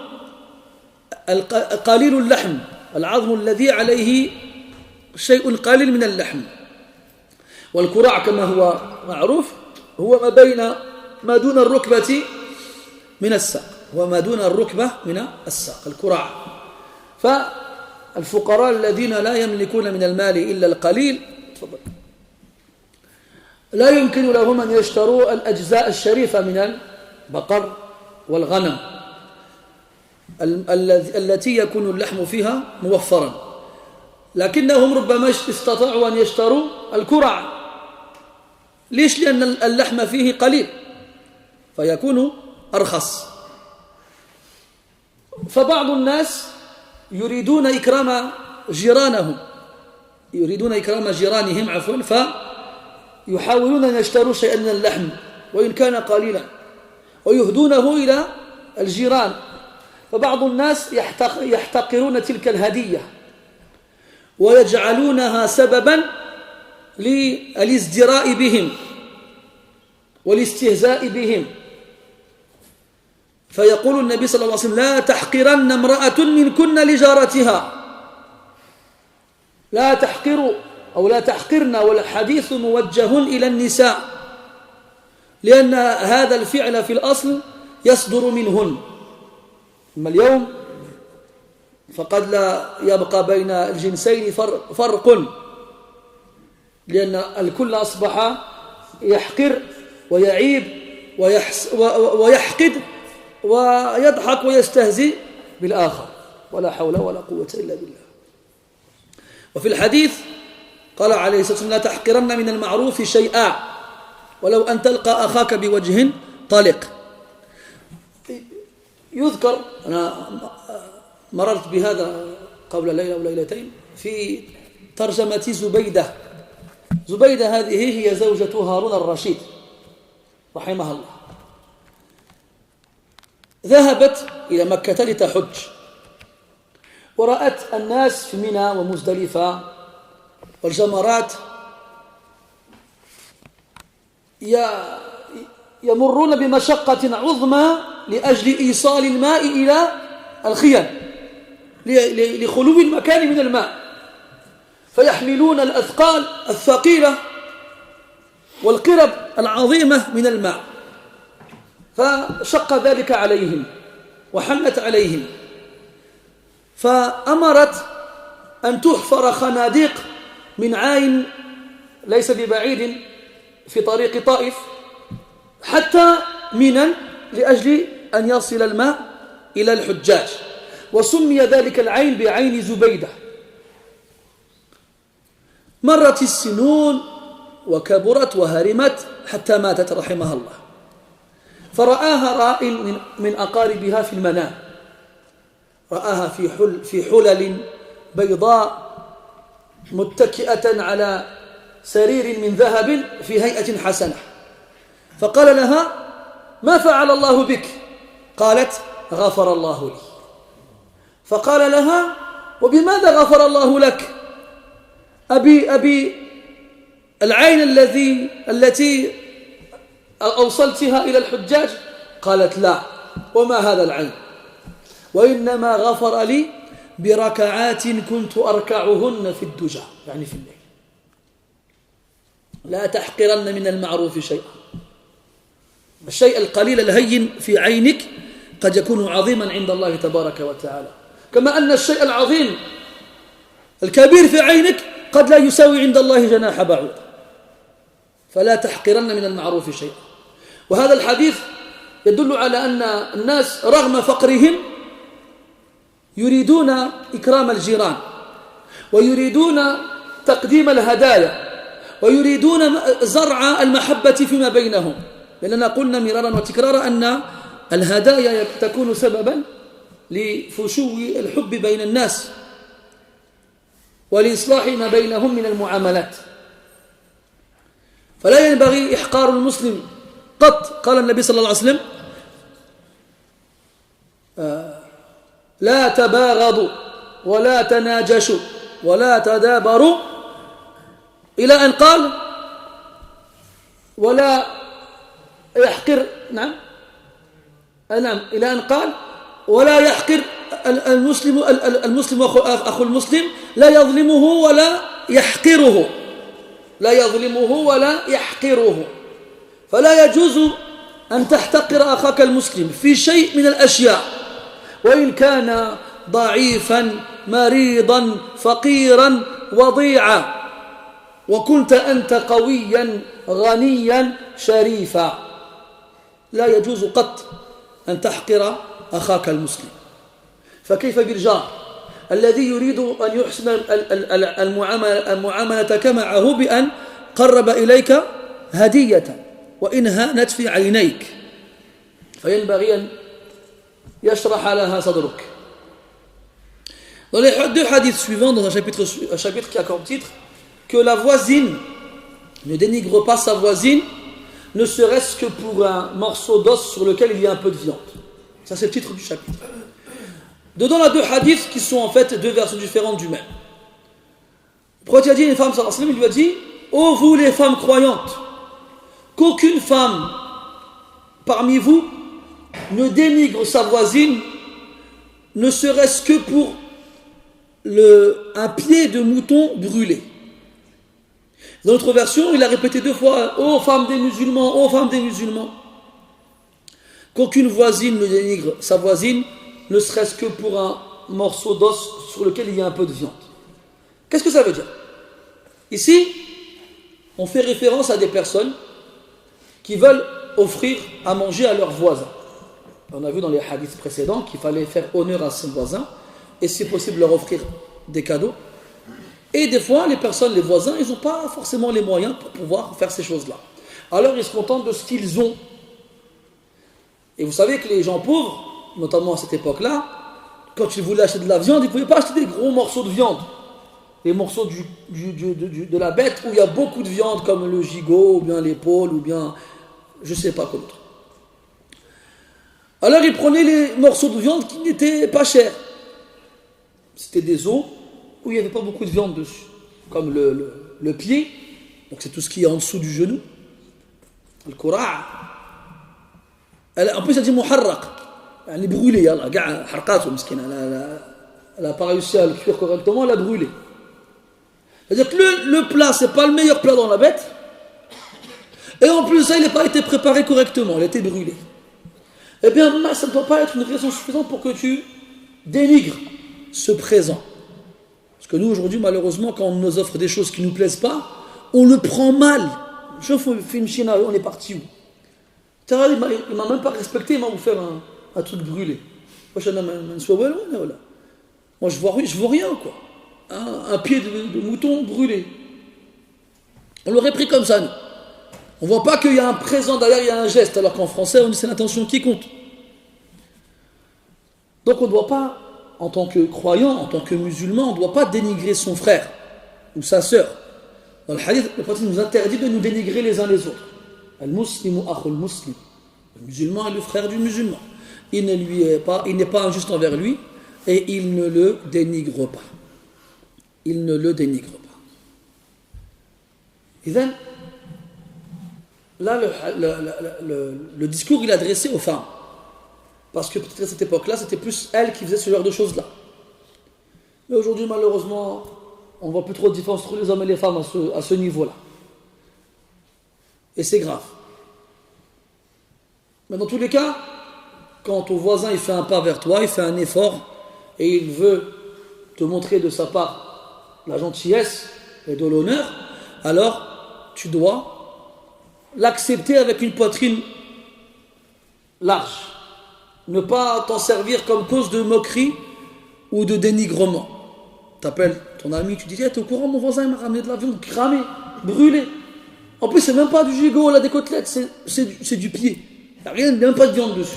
قليل اللحم، العظم الذي عليه شيء قليل من اللحم. والكراع كما هو معروف هو ما دون الركبة من الساق، من الساق الكراع. فالفقراء الذين لا يملكون من المال إلا القليل لا يمكن لهم أن يشتروا الأجزاء الشريفة من البقر والغنم التي يكون اللحم فيها موفرا، لكنهم ربما استطاعوا أن يشتروا الكرع. ليش؟ لأن اللحم فيه قليل فيكون أرخص. فبعض الناس يريدون إكرام جيرانهم فيحاولون أن يشتروا شيئا من اللحم وإن كان قليلا ويهدونه إلى الجيران. فبعض الناس يحتقرون تلك الهدية ويجعلونها سببا للازدراء بهم والاستهزاء بهم. فيقول النبي صلى الله عليه وسلم لا تحقرن امرأة منكن لجارتها، لا تحقروا أو لا تحقرن، والحديث موجه إلى النساء لأن هذا الفعل في الأصل يصدر منهن. أما اليوم فقد لا يبقى بين الجنسين فرق، لأن الكل أصبح يحقر ويعيب ويحقد ويضحك ويستهزئ بالآخر، ولا حول ولا قوة إلا بالله. وفي الحديث قال عليه الصلاة والسلام لا تحقرن من المعروف شيئا ولو أن تلقى أخاك بوجه طلق. يذكر، أنا مررت بهذا قبل ليلة أو ليلتين في ترجمة زبيدة هذه هي زوجة هارون الرشيد رحمها الله. ذهبت إلى مكة لتحج ورأت الناس في منى ومزدلفة والجمرات يمرون بمشقة عظمى لأجل إيصال الماء إلى الخيام لخلو المكان من الماء. فيحملون الأثقال الثقيلة والقرب العظيمة من الماء، فشق ذلك عليهم وحلت عليهم، فأمرت أن تحفر خناديق من عين ليس ببعيد في طريق طائف حتى منى لأجل أن يصل الماء إلى الحجاج، وسمي ذلك العين بعين زبيدة. مرت السنون وكبرت وهرمت حتى ماتت رحمها الله، فرآها رائل من أقاربها في المنام، رآها في حلل بيضاء متكئة على سرير من ذهب في هيئة حسنة، فقال لها: ما فعل الله بك؟ قالت: غفر الله لي. فقال لها: وبماذا غفر الله لك؟ أبي العين التي أوصلتها إلى الحجاج؟ قالت: لا. وما هذا العين؟ وإنما غفر لي بركعات كنت أركعهن في الدجى، يعني في الليل. لا تحقرن من المعروف شيئا. الشيء القليل الهين في عينك قد يكون عظيما عند الله تبارك وتعالى، كما أن الشيء العظيم الكبير في عينك قد لا يساوي عند الله جناح بعوض. فلا تحقرن من المعروف شيئا. وهذا الحديث يدل على أن الناس رغم فقرهم يريدون إكرام الجيران، ويريدون تقديم الهدايا، ويريدون زرع المحبة فيما بينهم، لأننا قلنا مرارا وتكرارا أن الهدايا تكون سببا لفشو الحب بين الناس ولإصلاح ما بينهم من المعاملات. فلا ينبغي إحقار المسلم قط. قال النبي صلى الله عليه وسلم: لا تباغضوا ولا تناجشوا ولا تدابروا، إلى أن قال: ولا يحقر إلى أن قال: ولا يحقر المسلم أخو المسلم، لا يظلمه ولا يحقره، لا يظلمه ولا يحقره. فلا يجوز أن تحتقر أخاك المسلم في شيء من الأشياء، وإن كان ضعيفا مريضا فقيرا وضيعا، وكنت أنت قويا غنيا شريفا. لا يجوز قط أن تحقر أخاك المسلم. فكيف بالجار الذي يريد أن يحسن المعاملة معه بأن قرب إليك هدية وإن هانت في عينيك، فينبغي أن يشرح لها صدرك. Dans les deux hadiths suivants, dans un chapitre qui a comme titre que la voisine ne dénigre pas sa voisine, ne serait-ce que pour un morceau d'os sur lequel il y a un peu de viande. Ça, c'est le titre du chapitre. Dedans, il y a deux hadiths qui sont en fait deux versions différentes du même. Le prophète a dit à une femme, il lui a dit: ô vous les femmes croyantes, qu'aucune femme parmi vous ne dénigre sa voisine, ne serait-ce que pour un pied de mouton brûlé. Dans notre version, il a répété deux fois: ô femmes des musulmans, ô femmes des musulmans, qu'aucune voisine ne dénigre sa voisine, ne serait-ce que pour un morceau d'os sur lequel il y a un peu de viande. Qu'est-ce que ça veut dire? Ici, on fait référence à des personnes qui veulent offrir à manger à leurs voisins. On a vu dans les hadiths précédents qu'il fallait faire honneur à ses voisins et si possible leur offrir des cadeaux. Et des fois, les personnes, les voisins, ils n'ont pas forcément les moyens pour pouvoir faire ces choses-là. Alors ils se contentent de ce qu'ils ont. Et vous savez que les gens pauvres, notamment à cette époque-là, quand ils voulaient acheter de la viande, ils ne pouvaient pas acheter des gros morceaux de viande. Les morceaux de la bête où il y a beaucoup de viande, comme le gigot, ou bien l'épaule, ou bien je ne sais pas quoi d'autre. Alors ils prenaient les morceaux de viande qui n'étaient pas chers. C'était des os où il n'y avait pas beaucoup de viande dessus, comme le pied, donc c'est tout ce qui est en dessous du genou, le koura'. En plus elle dit muharraq, elle est brûlée, elle n'a pas réussi à le cuire correctement, elle a brûlé. C'est-à-dire que le plat, c'est pas le meilleur plat dans la bête. Et en plus, ça, il n'a pas été préparé correctement, il a été brûlé. Eh bien, ça ne doit pas être une raison suffisante pour que tu dénigres ce présent. Parce que nous, aujourd'hui, malheureusement, quand on nous offre des choses qui ne nous plaisent pas, on le prend mal. Je fais une chine, on est parti où? Il ne m'a même pas respecté, il m'a offert un truc brûlé. Moi, je vois rien, quoi. Un pied de mouton brûlé. On l'aurait pris comme ça, nous. On ne voit pas qu'il y a un présent derrière, il y a un geste, alors qu'en français, on dit c'est l'intention qui compte. Donc on ne doit pas, en tant que croyant, en tant que musulman, on ne doit pas dénigrer son frère ou sa sœur. Dans le hadith, le prophète nous interdit de nous dénigrer les uns les autres. Al-muslimu akhul muslim. Le musulman est le frère du musulman. Il n'est pas injuste envers lui et il ne le dénigre pas. Il ne le dénigre pas. Et then, là, le discours, il est adressé aux femmes. Parce que peut-être à cette époque-là, c'était plus elles qui faisaient ce genre de choses-là. Mais aujourd'hui, malheureusement, on ne voit plus trop de différence entre les hommes et les femmes à ce niveau-là. Et c'est grave. Mais dans tous les cas, quand ton voisin il fait un pas vers toi, il fait un effort, et il veut te montrer de sa part la gentillesse et de l'honneur, alors tu dois l'accepter avec une poitrine large. Ne pas t'en servir comme cause de moquerie ou de dénigrement. Tu appelles ton ami, tu dis hey, t'es au courant, mon voisin il m'a ramené de la viande cramée, brûlée. En plus, c'est même pas du gigot, là, des côtelettes, c'est du pied. Il n'y a rien, même pas de viande dessus.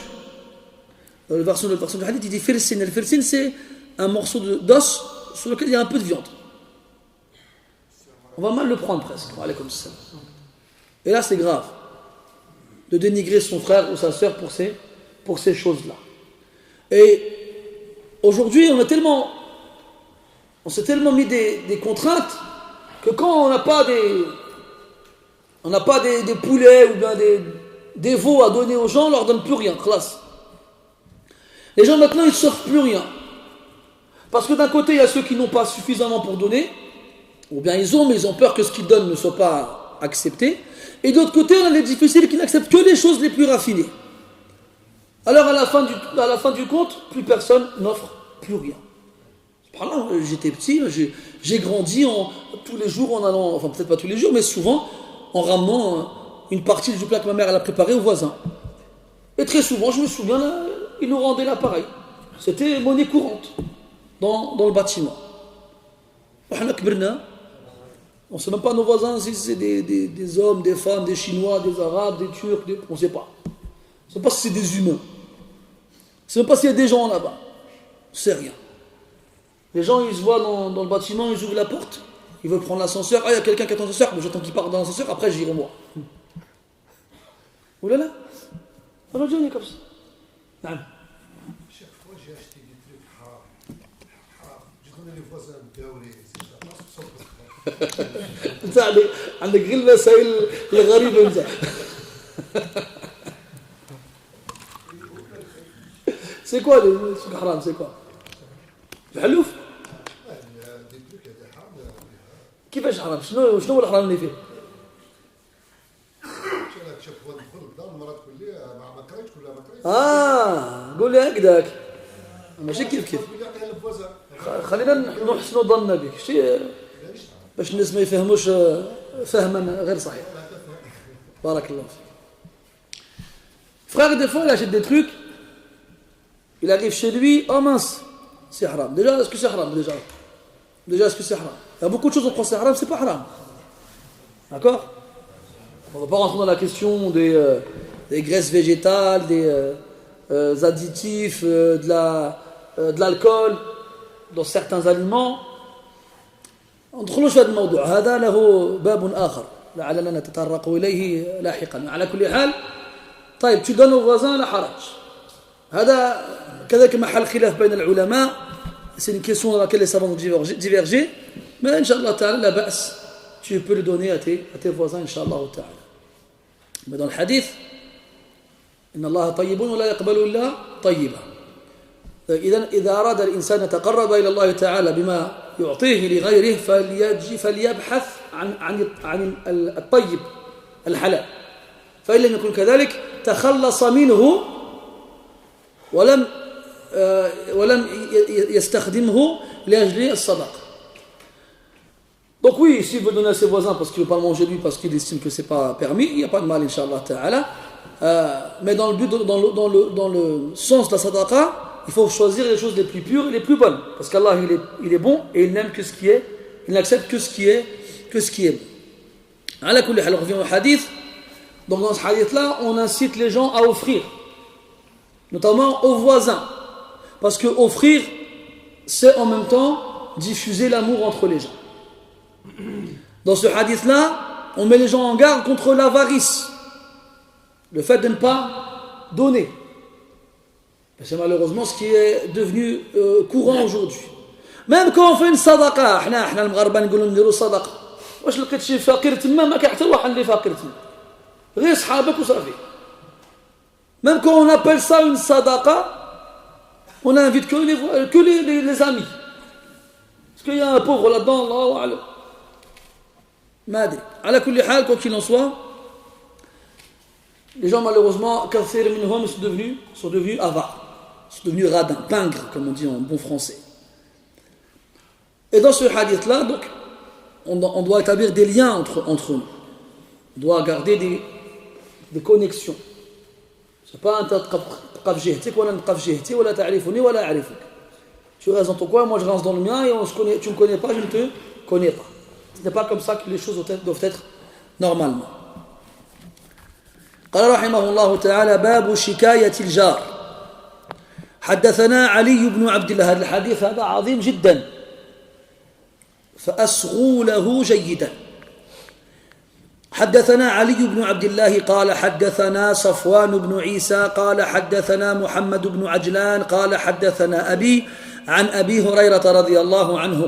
Dans la version du hadith, il dit firsin. Le firsin, c'est un morceau d'os sur lequel il y a un peu de viande. On va mal le prendre presque. On va aller comme ça. Et là, c'est grave de dénigrer son frère ou sa sœur pour ces choses-là. Et aujourd'hui, on s'est tellement mis des contraintes que quand on n'a pas des poulets ou bien des veaux à donner aux gens, on ne leur donne plus rien, classe. Les gens maintenant, ils ne s'offrent plus rien. Parce que d'un côté, il y a ceux qui n'ont pas suffisamment pour donner, ou bien ils ont, mais ils ont peur que ce qu'ils donnent ne soit pas accepté. Et d'autre côté, on a les difficiles qui n'acceptent que les choses les plus raffinées. Alors à la fin du compte, plus personne n'offre plus rien. Par là, j'étais petit, j'ai grandi tous les jours en allant, enfin peut-être pas tous les jours, mais souvent en ramenant une partie du plat que ma mère elle a préparé aux voisins. Et très souvent, je me souviens, ils nous rendaient l'appareil. C'était monnaie courante dans le bâtiment. On ne sait même pas nos voisins si c'est des hommes, des femmes, des Chinois, des Arabes, des Turcs, on ne sait pas. On ne sait pas si c'est des humains. On ne sait même pas s'il y a des gens là-bas. On ne sait rien. Les gens, ils se voient dans le bâtiment, ils ouvrent la porte, ils veulent prendre l'ascenseur. Ah, il y a quelqu'un qui attend l'ascenseur, mais j'attends qu'il parte dans l'ascenseur, après j'irai moi. Ouh là là, aujourd'hui on est comme ça. Non. Chaque fois j'ai acheté des trucs haram. Je connais les voisins de Gaoulé, انت عندك غير المسائل الغريبه انت. C'est quoi les trucs haram, c'est quoi? الحلوف؟ كيفاش حرام؟ شنو هو الحرام اللي فيه؟ قول لي هكذاك ماشي كيف خلينا نحسن ظننا بك باش الناس ما يفهموش فهما غير صحيح. بارك الله فيك. Frère, des fois il achète des trucs, il arrive chez lui, oh mince, c'est haram. Déjà, est-ce que c'est haram? Déjà, est-ce que c'est haram? Il y a beaucoup de choses, on croit que c'est haram, c'est pas haram. D'accord? On ne va pas rentrer dans la question des graisses végétales, des additifs, de l'alcool dans certains aliments. ندخلوا في هذا الموضوع هذا له باب آخر لعلنا نتطرق إليه لاحقا. على كل حال طيب tu donnes au voisin la haraj. هذا كذلك محل خلاف بين العلماء. C'est une question dans laquelle les savants ont divergé. Mais Inch'Allah ta'ala, la ba's, tu peux le donner à tes voisins, Inch'Allah ta'ala. Mais dans le hadith, إن الله طيب ولا يقبل إلا طيبا. إذا أراد الإنسان يتقرب إلى الله تعالى بما يعطيه لغيره فليبحث عن الطيب الحلال فإن لم يكن كذلك تخلص منه ولم يستخدمه لأجل الصدقة. Donc oui, s'il veut donner à ses voisins parce qu'il ne veut pas manger lui, parce qu'il estime que ce n'est pas permis, il n'y a pas de mal, Inch'Allah Ta'ala. Mais dans le sens de la sadaqa, il faut choisir les choses les plus pures et les plus bonnes. Parce qu'Allah, il est bon et il n'aime que ce qui est, il n'accepte que ce qui est bon. Ala kulli hal, on revient au hadith. Donc dans ce hadith-là, on incite les gens à offrir, notamment aux voisins. Parce que offrir, c'est en même temps diffuser l'amour entre les gens. Dans ce hadith-là, on met les gens en garde contre l'avarice, le fait de ne pas donner. C'est malheureusement ce qui est devenu courant aujourd'hui. Même quand on fait une sadaqa, احنا المغاربه نقولوا نديروا صدقه. واش لقيت شي فقير تما ما كاين حتى واحد اللي فقير تما. غير صحابك وصافي. Même quand on appelle ça une sadaqa, on n'invite que les amis. Parce qu'il y a un pauvre là-dedans, Allahu a'lam. Madri. Ala kulli hal, quoi qu'il en soit, les gens malheureusement, kathir minhum sont devenus avares, sont devenus radins, pingres, comme on dit en bon français. Et dans ce hadith-là, donc, on doit établir des liens entre nous. On doit garder des connexions. C'est pas un tas de qaf jihtik, wala qaf jihti, wala ta'rifuni, wala a'rifuk. Tu restes dans ton coin, moi je reste dans le mien, et tu ne me connais pas, je ne te connais pas. Ce n'est pas comme ça que les choses doivent être normalement. قال رحمه الله تعالى باب شكاية الجار. حدثنا علي بن عبد الله. هذا الحديث هذا عظيم جدا فأصغوا له جيدا. حدثنا علي بن عبد الله قال حدثنا صفوان بن عيسى قال حدثنا محمد بن عجلان قال حدثنا أبي عن أبي هريرة رضي الله عنه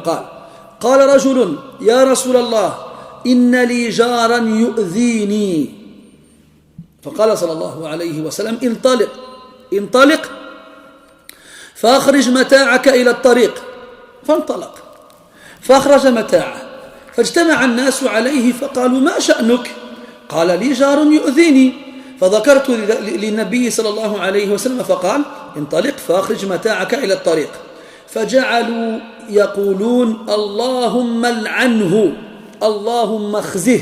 قال رجل يا رسول الله إن لي جارا يؤذيني فقال صلى الله عليه وسلم انطلق فأخرج متاعك إلى الطريق. فانطلق فأخرج متاعه فاجتمع الناس عليه فقالوا ما شأنك؟ قال لي جار يؤذيني فذكرت للنبي صلى الله عليه وسلم فقال انطلق فأخرج متاعك إلى الطريق. فجعلوا يقولون اللهم لعنه اللهم اخزه.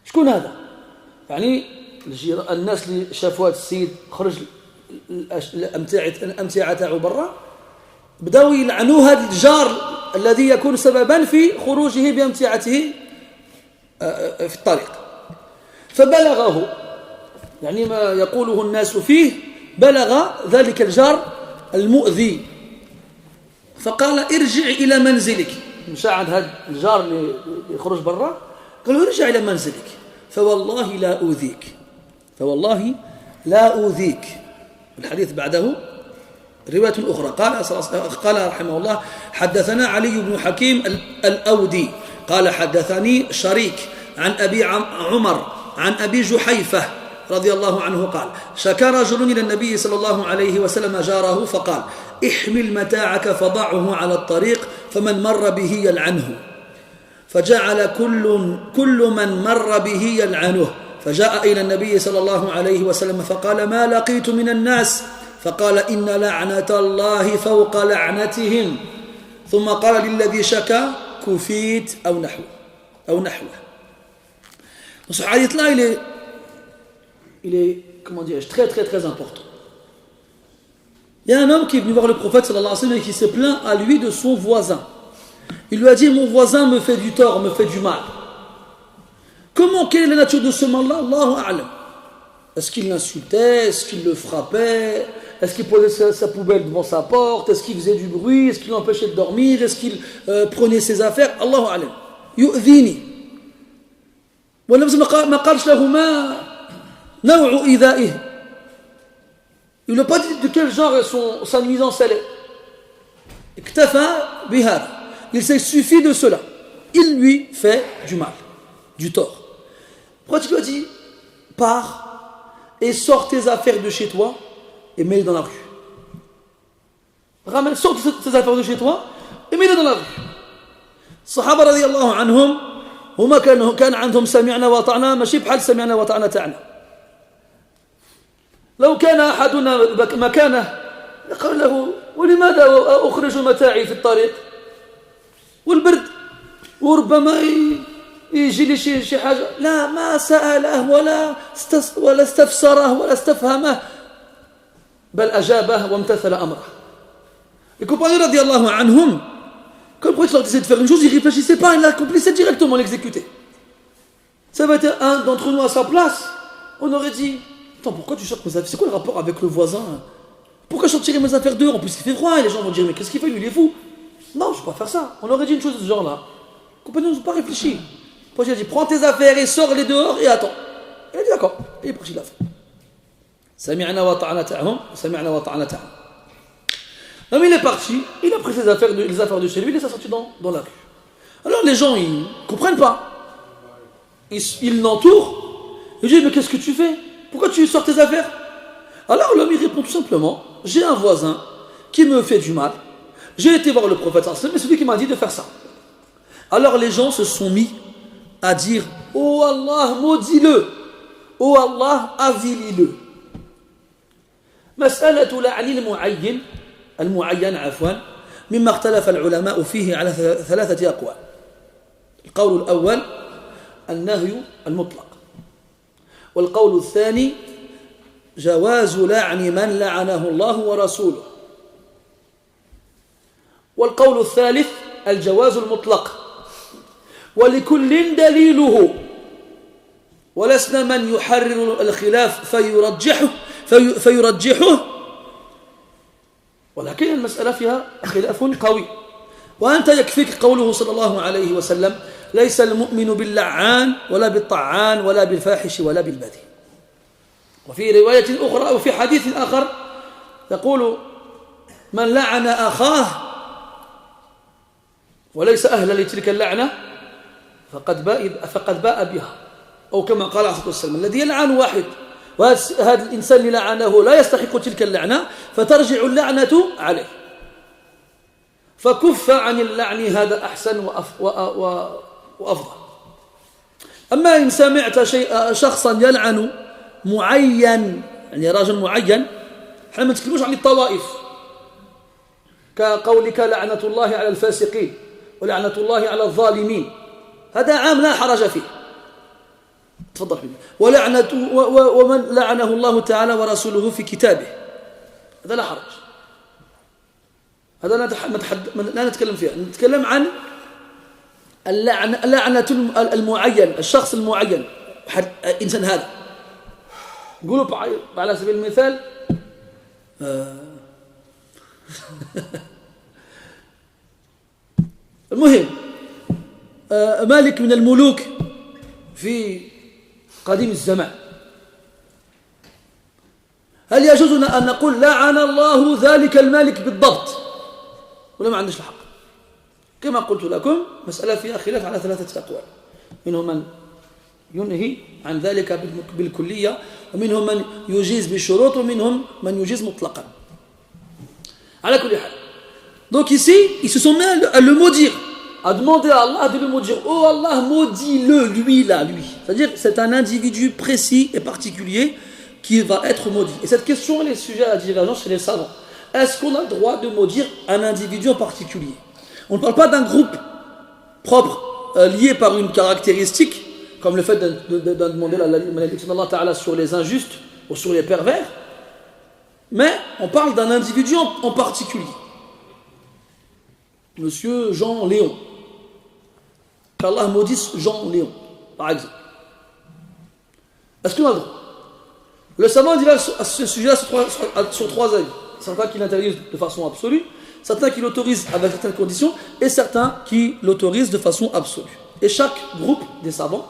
شكون هذا؟ يعني الناس اللي شافوا هذا السيد خرج الأمتعة تاعو برا بداوا يلعنوا هذا الجار الذي يكون سببا في خروجه بأمتعته في الطريق. فبلغه يعني ما يقوله الناس فيه بلغ ذلك الجار المؤذي فقال ارجع إلى منزلك. مشى عند هذا الجار اللي يخرج برا قال له ارجع إلى منزلك فوالله لا أوذيك. الحديث بعده رواية أخرى قال رحمه الله حدثنا علي بن حكيم الأودي قال حدثني شريك عن أبي عمر عن أبي جحيفة رضي الله عنه قال شكى رجل إلى النبي صلى الله عليه وسلم جاره فقال احمل متاعك فضعه على الطريق فمن مر به يلعنه. فجعل كل من مر به يلعنه. فجاء إلى النبي صلى الله عليه وسلم فقال ما لقيت من الناس فقال إن لعنة الله فوق لعنتهم. ثم قال للذي شكى كفيت أو نحوه. Ce hadith-là, il est comment dirais-je, très très très important. Il y a un homme qui est venu voir le prophète sallallahu alayhi wa sallam et qui s'est plaint à lui de son voisin. Il lui a dit mon voisin me fait du tort, me fait du mal. Quelle est la nature de ce mal-là? Allahu a'lam. Est-ce qu'il l'insultait? Est-ce qu'il le frappait? Est-ce qu'il posait sa poubelle devant sa porte? Est-ce qu'il faisait du bruit? Est-ce qu'il l'empêchait de dormir? Est-ce qu'il prenait ses affaires? Allahu a'lam. Yu'dhini. ما قالش له ما نوع إيذائه. Il n'a pas dit de quel genre sa nuisance elle est. اكتفى بهذا. Il s'est suffi de cela. Il lui fait du mal, du tort. Pourquoi tu lui as dit pars et sors tes affaires de chez toi et mets-les dans la rue. Ramène, sors tes affaires de chez toi, et mets-le dans la rue. الصحابة رضي الله عنهم هما كان عندهم سمعنا وأطعنا ماشي بحال سمعنا وأطعنا تاعنا. لو كان أحدنا مكانه قال له ولماذا أخرج متاعي في الطريق والبرد وربما يجي لي شي حاجة، لا ما سأله ولا استفسره ولا استفهمه بل أجابه وامتثل أمره. Les compagnons radiallahu anhum, quand le prophète leur disait de faire une chose, ils ne réfléchissaient pas, ils l'accomplissaient directement, l'exécutaient. Ça va être un d'entre nous à sa place, on aurait dit attends, pourquoi tu sortes mes affaires? C'est quoi le rapport avec le voisin? Pourquoi je sortirais mes affaires dehors? En plus il fait froid et les gens vont dire mais qu'est-ce qu'il fait lui, il est fou. Non, je ne vais pas faire ça. On aurait dit une chose de ce genre-là. Les compagnons n'ont pas réfléchi. Le prophète a dit prends tes affaires et sors-les dehors et attends. Il a dit d'accord, et il est parti de l'affaire. Sami'na wa ta'ana ta'hum, sami'na wa ta'ana ta'hum. Non, mais il est parti, il a pris les affaires de chez lui, il les a sortis dans la rue. Alors les gens, ils ne comprennent pas. Ils l'entourent, ils disent mais qu'est-ce que tu fais? Pourquoi tu sors tes affaires? Alors l'homme il répond tout simplement j'ai un voisin qui me fait du mal, j'ai été voir le prophète, mais c'est lui qui m'a dit de faire ça. Alors les gens se sont mis à dire oh Allah, maudis-le, oh Allah, avilis-le. مسألة لعن المعين عفوا مما اختلف العلماء فيه على 3 أقوال. القول الأول النهي المطلق، والقول الثاني جواز لعن من لعنه الله ورسوله، والقول الثالث الجواز المطلق، ولكل دليله ولسنا من يحرر الخلاف فيرجحه ولكن المسألة فيها خلاف قوي. وأنت يكفيك قوله صلى الله عليه وسلم ليس المؤمن باللعان ولا بالطعان ولا بالفاحش ولا بالبذيء. وفي رواية أخرى وفي حديث آخر يقول من لعن أخاه وليس أهلا لتلك اللعنة فقد باء بها، أو كما قال عليه الصلاة والسلام الذي يلعن واحد وهذا الإنسان اللي لعنه لا يستحق تلك اللعنة فترجع اللعنة عليه، فكف عن اللعن هذا أحسن وأفضل. أما إن سمعت شخصا يلعن معين يعني رجل معين، احنا ما نتكلموش عن الطوائف كقولك لعنة الله على الفاسقين ولعنة الله على الظالمين، هذا عام لا حرج فيه. تفضل حبيبي. ومن لعنه الله تعالى ورسوله في كتابه، هذا لا حرج، هذا لا نتكلم فيها. نتكلم عن اللعنة المعين، الشخص المعين، إنسان هذا نقولوا على سبيل المثال المهم مالك من الملوك في قديم الزمان، هل يجوزنا أن نقول لعن الله ذلك المالك بالضبط ولا ما عندش الحق؟ كما قلت لكم مسألة فيها خلاف على 3 أقوال، منهم من ينهي عن ذلك بالكلية، ومنهم من يجيز بالشروط، ومنهم من يجيز مطلقا. على كل حال. Donc ici, ils se sont mis à le maudire, à demander à Allah de le maudire. Oh Allah, maudis-le, lui là, lui. C'est-à-dire c'est un individu précis et particulier qui va être maudit. Et cette question elle est sujet à divergence chez les savants. Est-ce qu'on a le droit de maudire un individu en particulier? On ne parle pas d'un groupe propre lié par une caractéristique, comme le fait de demander la malédiction d'Allah Ta'ala sur les injustes ou sur les pervers, mais on parle d'un individu en particulier. Monsieur Jean Léon. Qu'Allah maudisse Jean Léon, par exemple. Est-ce qu'on a le droit? Le savant diverge à ce sujet sur 3 avis. Certains qui l'interdisent de façon absolue, certains qui l'autorisent avec certaines conditions, et certains qui l'autorisent de façon absolue. Et chaque groupe des savants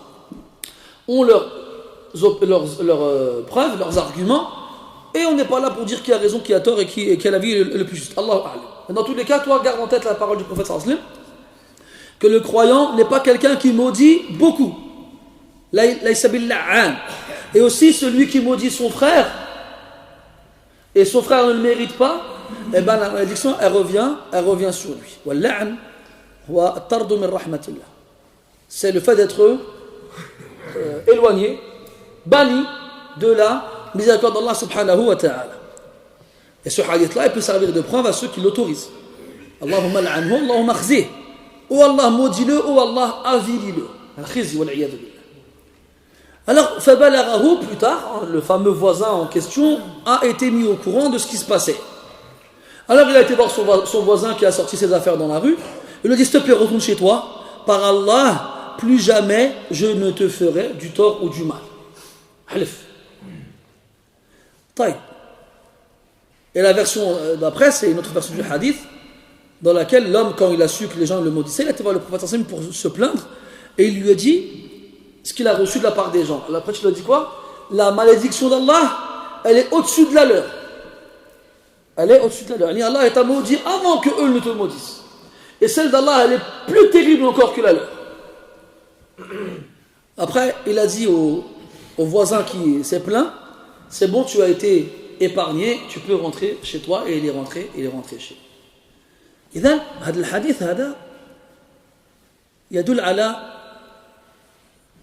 ont leurs preuves, leurs arguments, et on n'est pas là pour dire qui a raison, qui a tort et qui a la vie le plus juste. Allahu a'lam. Dans tous les cas, toi, garde en tête la parole du prophète sallallahu alayhi wa sallam, que le croyant n'est pas quelqu'un qui maudit beaucoup. Laysa bil-la'an. Et aussi celui qui maudit son frère, et son frère ne le mérite pas, eh ben la malédiction, elle revient sur lui. Wal-la'n huwa at-tardu min rahmatillah. C'est le fait d'être éloigné, banni de la miséricorde d'Allah subhanahu wa ta'ala. Et ce hadith-là, il peut servir de preuve à ceux qui l'autorisent. Allahumma la'anhu, Allahumma khzih. Oh Allah, maudis-le, oh Allah, avilis-le. Al-khizi wal-'iyadhu billah. Alors, Fabalaghahu, plus tard, le fameux voisin en question, a été mis au courant de ce qui se passait. Alors, il a été voir son voisin qui a sorti ses affaires dans la rue. Il lui a dit, s'il te plaît, retourne chez toi. Par Allah, plus jamais je ne te ferai du tort ou du mal. Halif. Taïb. Et la version d'après, c'est une autre version du hadith, dans laquelle l'homme, quand il a su que les gens le maudissaient, il a été voir le prophète sallam pour se plaindre, et il lui a dit ce qu'il a reçu de la part des gens. Alors après, tu lui as dit quoi? La malédiction d'Allah, elle est au-dessus de la leur. Elle est au-dessus de la leur. Allah est maudit avant que eux ne te maudissent. Et celle d'Allah, elle est plus terrible encore que la leur. Après, il a dit au voisin qui s'est plaint, c'est bon, tu as été épargné, tu peux rentrer chez toi. Et il est rentré chez lui. إذن هذا الحديث هذا يدل على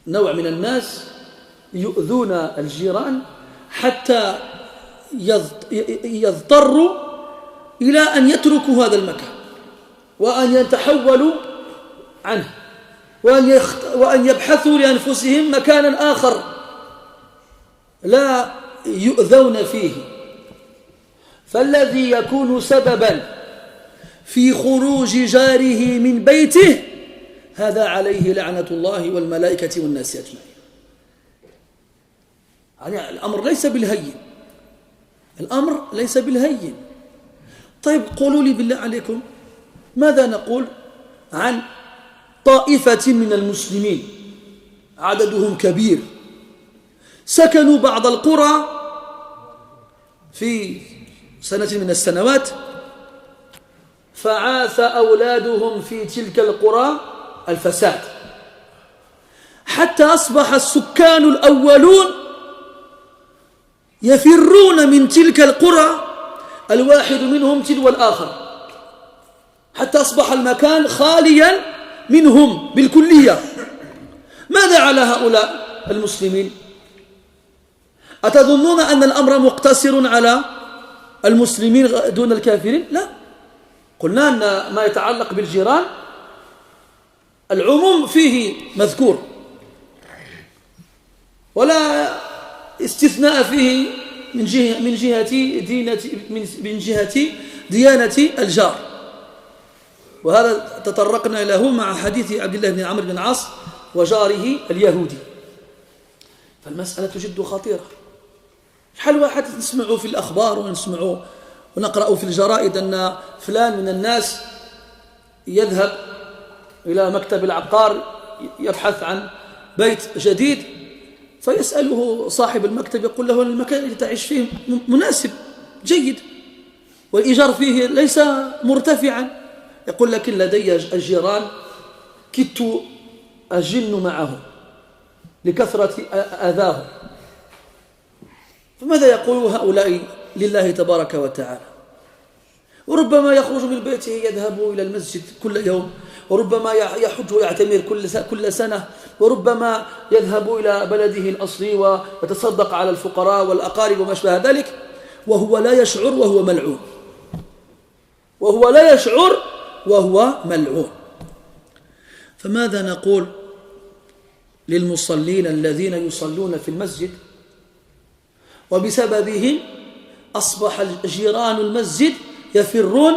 نوع من الناس يؤذون الجيران حتى يضطروا إلى أن يتركوا هذا المكان وأن يتحولوا عنه وأن يبحثوا لأنفسهم مكانا آخر لا يؤذون فيه. فالذي يكون سببا في خروج جاره من بيته هذا عليه لعنة الله والملائكة والناس أجمعين. يعني الأمر ليس بالهين. طيب قولوا لي بالله عليكم، ماذا نقول عن طائفة من المسلمين عددهم كبير سكنوا بعض القرى في سنة من السنوات، فعاث أولادهم في تلك القرى الفساد حتى أصبح السكان الأولون يفرون من تلك القرى الواحد منهم تلو الآخر، حتى أصبح المكان خاليا منهم بالكلية. ماذا على هؤلاء المسلمين؟ أتظنون أن الأمر مقتصر على المسلمين دون الكافرين؟ لا، قلنا أن ما يتعلق بالجيران العموم فيه مذكور ولا استثناء فيه من جهة ديانة الجار، وهذا تطرقنا له مع حديث عبد الله بن عمرو بن العاص وجاره اليهودي. فالمسألة جد خطيرة. شحال واحد نسمعوا في الأخبار ونقرأ في الجرائد أن فلان من الناس يذهب إلى مكتب العقار يبحث عن بيت جديد، فيسأله صاحب المكتب يقول له المكان الذي تعيش فيه مناسب جيد والإيجار فيه ليس مرتفعا، يقول لكن لدي الجيران كدت أجن معهم لكثرة أذاهم. فماذا يقول هؤلاء لله تبارك وتعالى؟ وربما يخرج من بيته يذهب إلى المسجد كل يوم، وربما يحج ويعتمر كل سنة، وربما يذهب إلى بلده الأصلي ويتصدق على الفقراء والأقارب وما أشبه ذلك، وهو لا يشعر وهو ملعون. فماذا نقول للمصلين الذين يصلون في المسجد وبسببهم أصبح جيران المسجد يفرون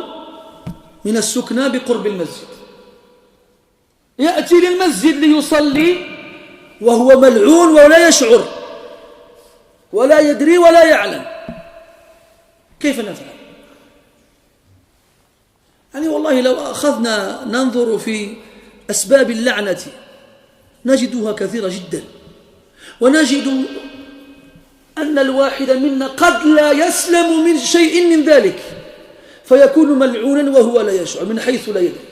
من السكنى بقرب المسجد؟ يأتي للمسجد ليصلي وهو ملعون ولا يشعر ولا يدري ولا يعلم. كيف نفعل؟ يعني والله لو أخذنا ننظر في أسباب اللعنة نجدها كثيرة جدا، ونجد أن الواحد منا قد لا يسلم من شيء من ذلك فيكون ملعونا وهو لا يشعر من حيث لا يدري.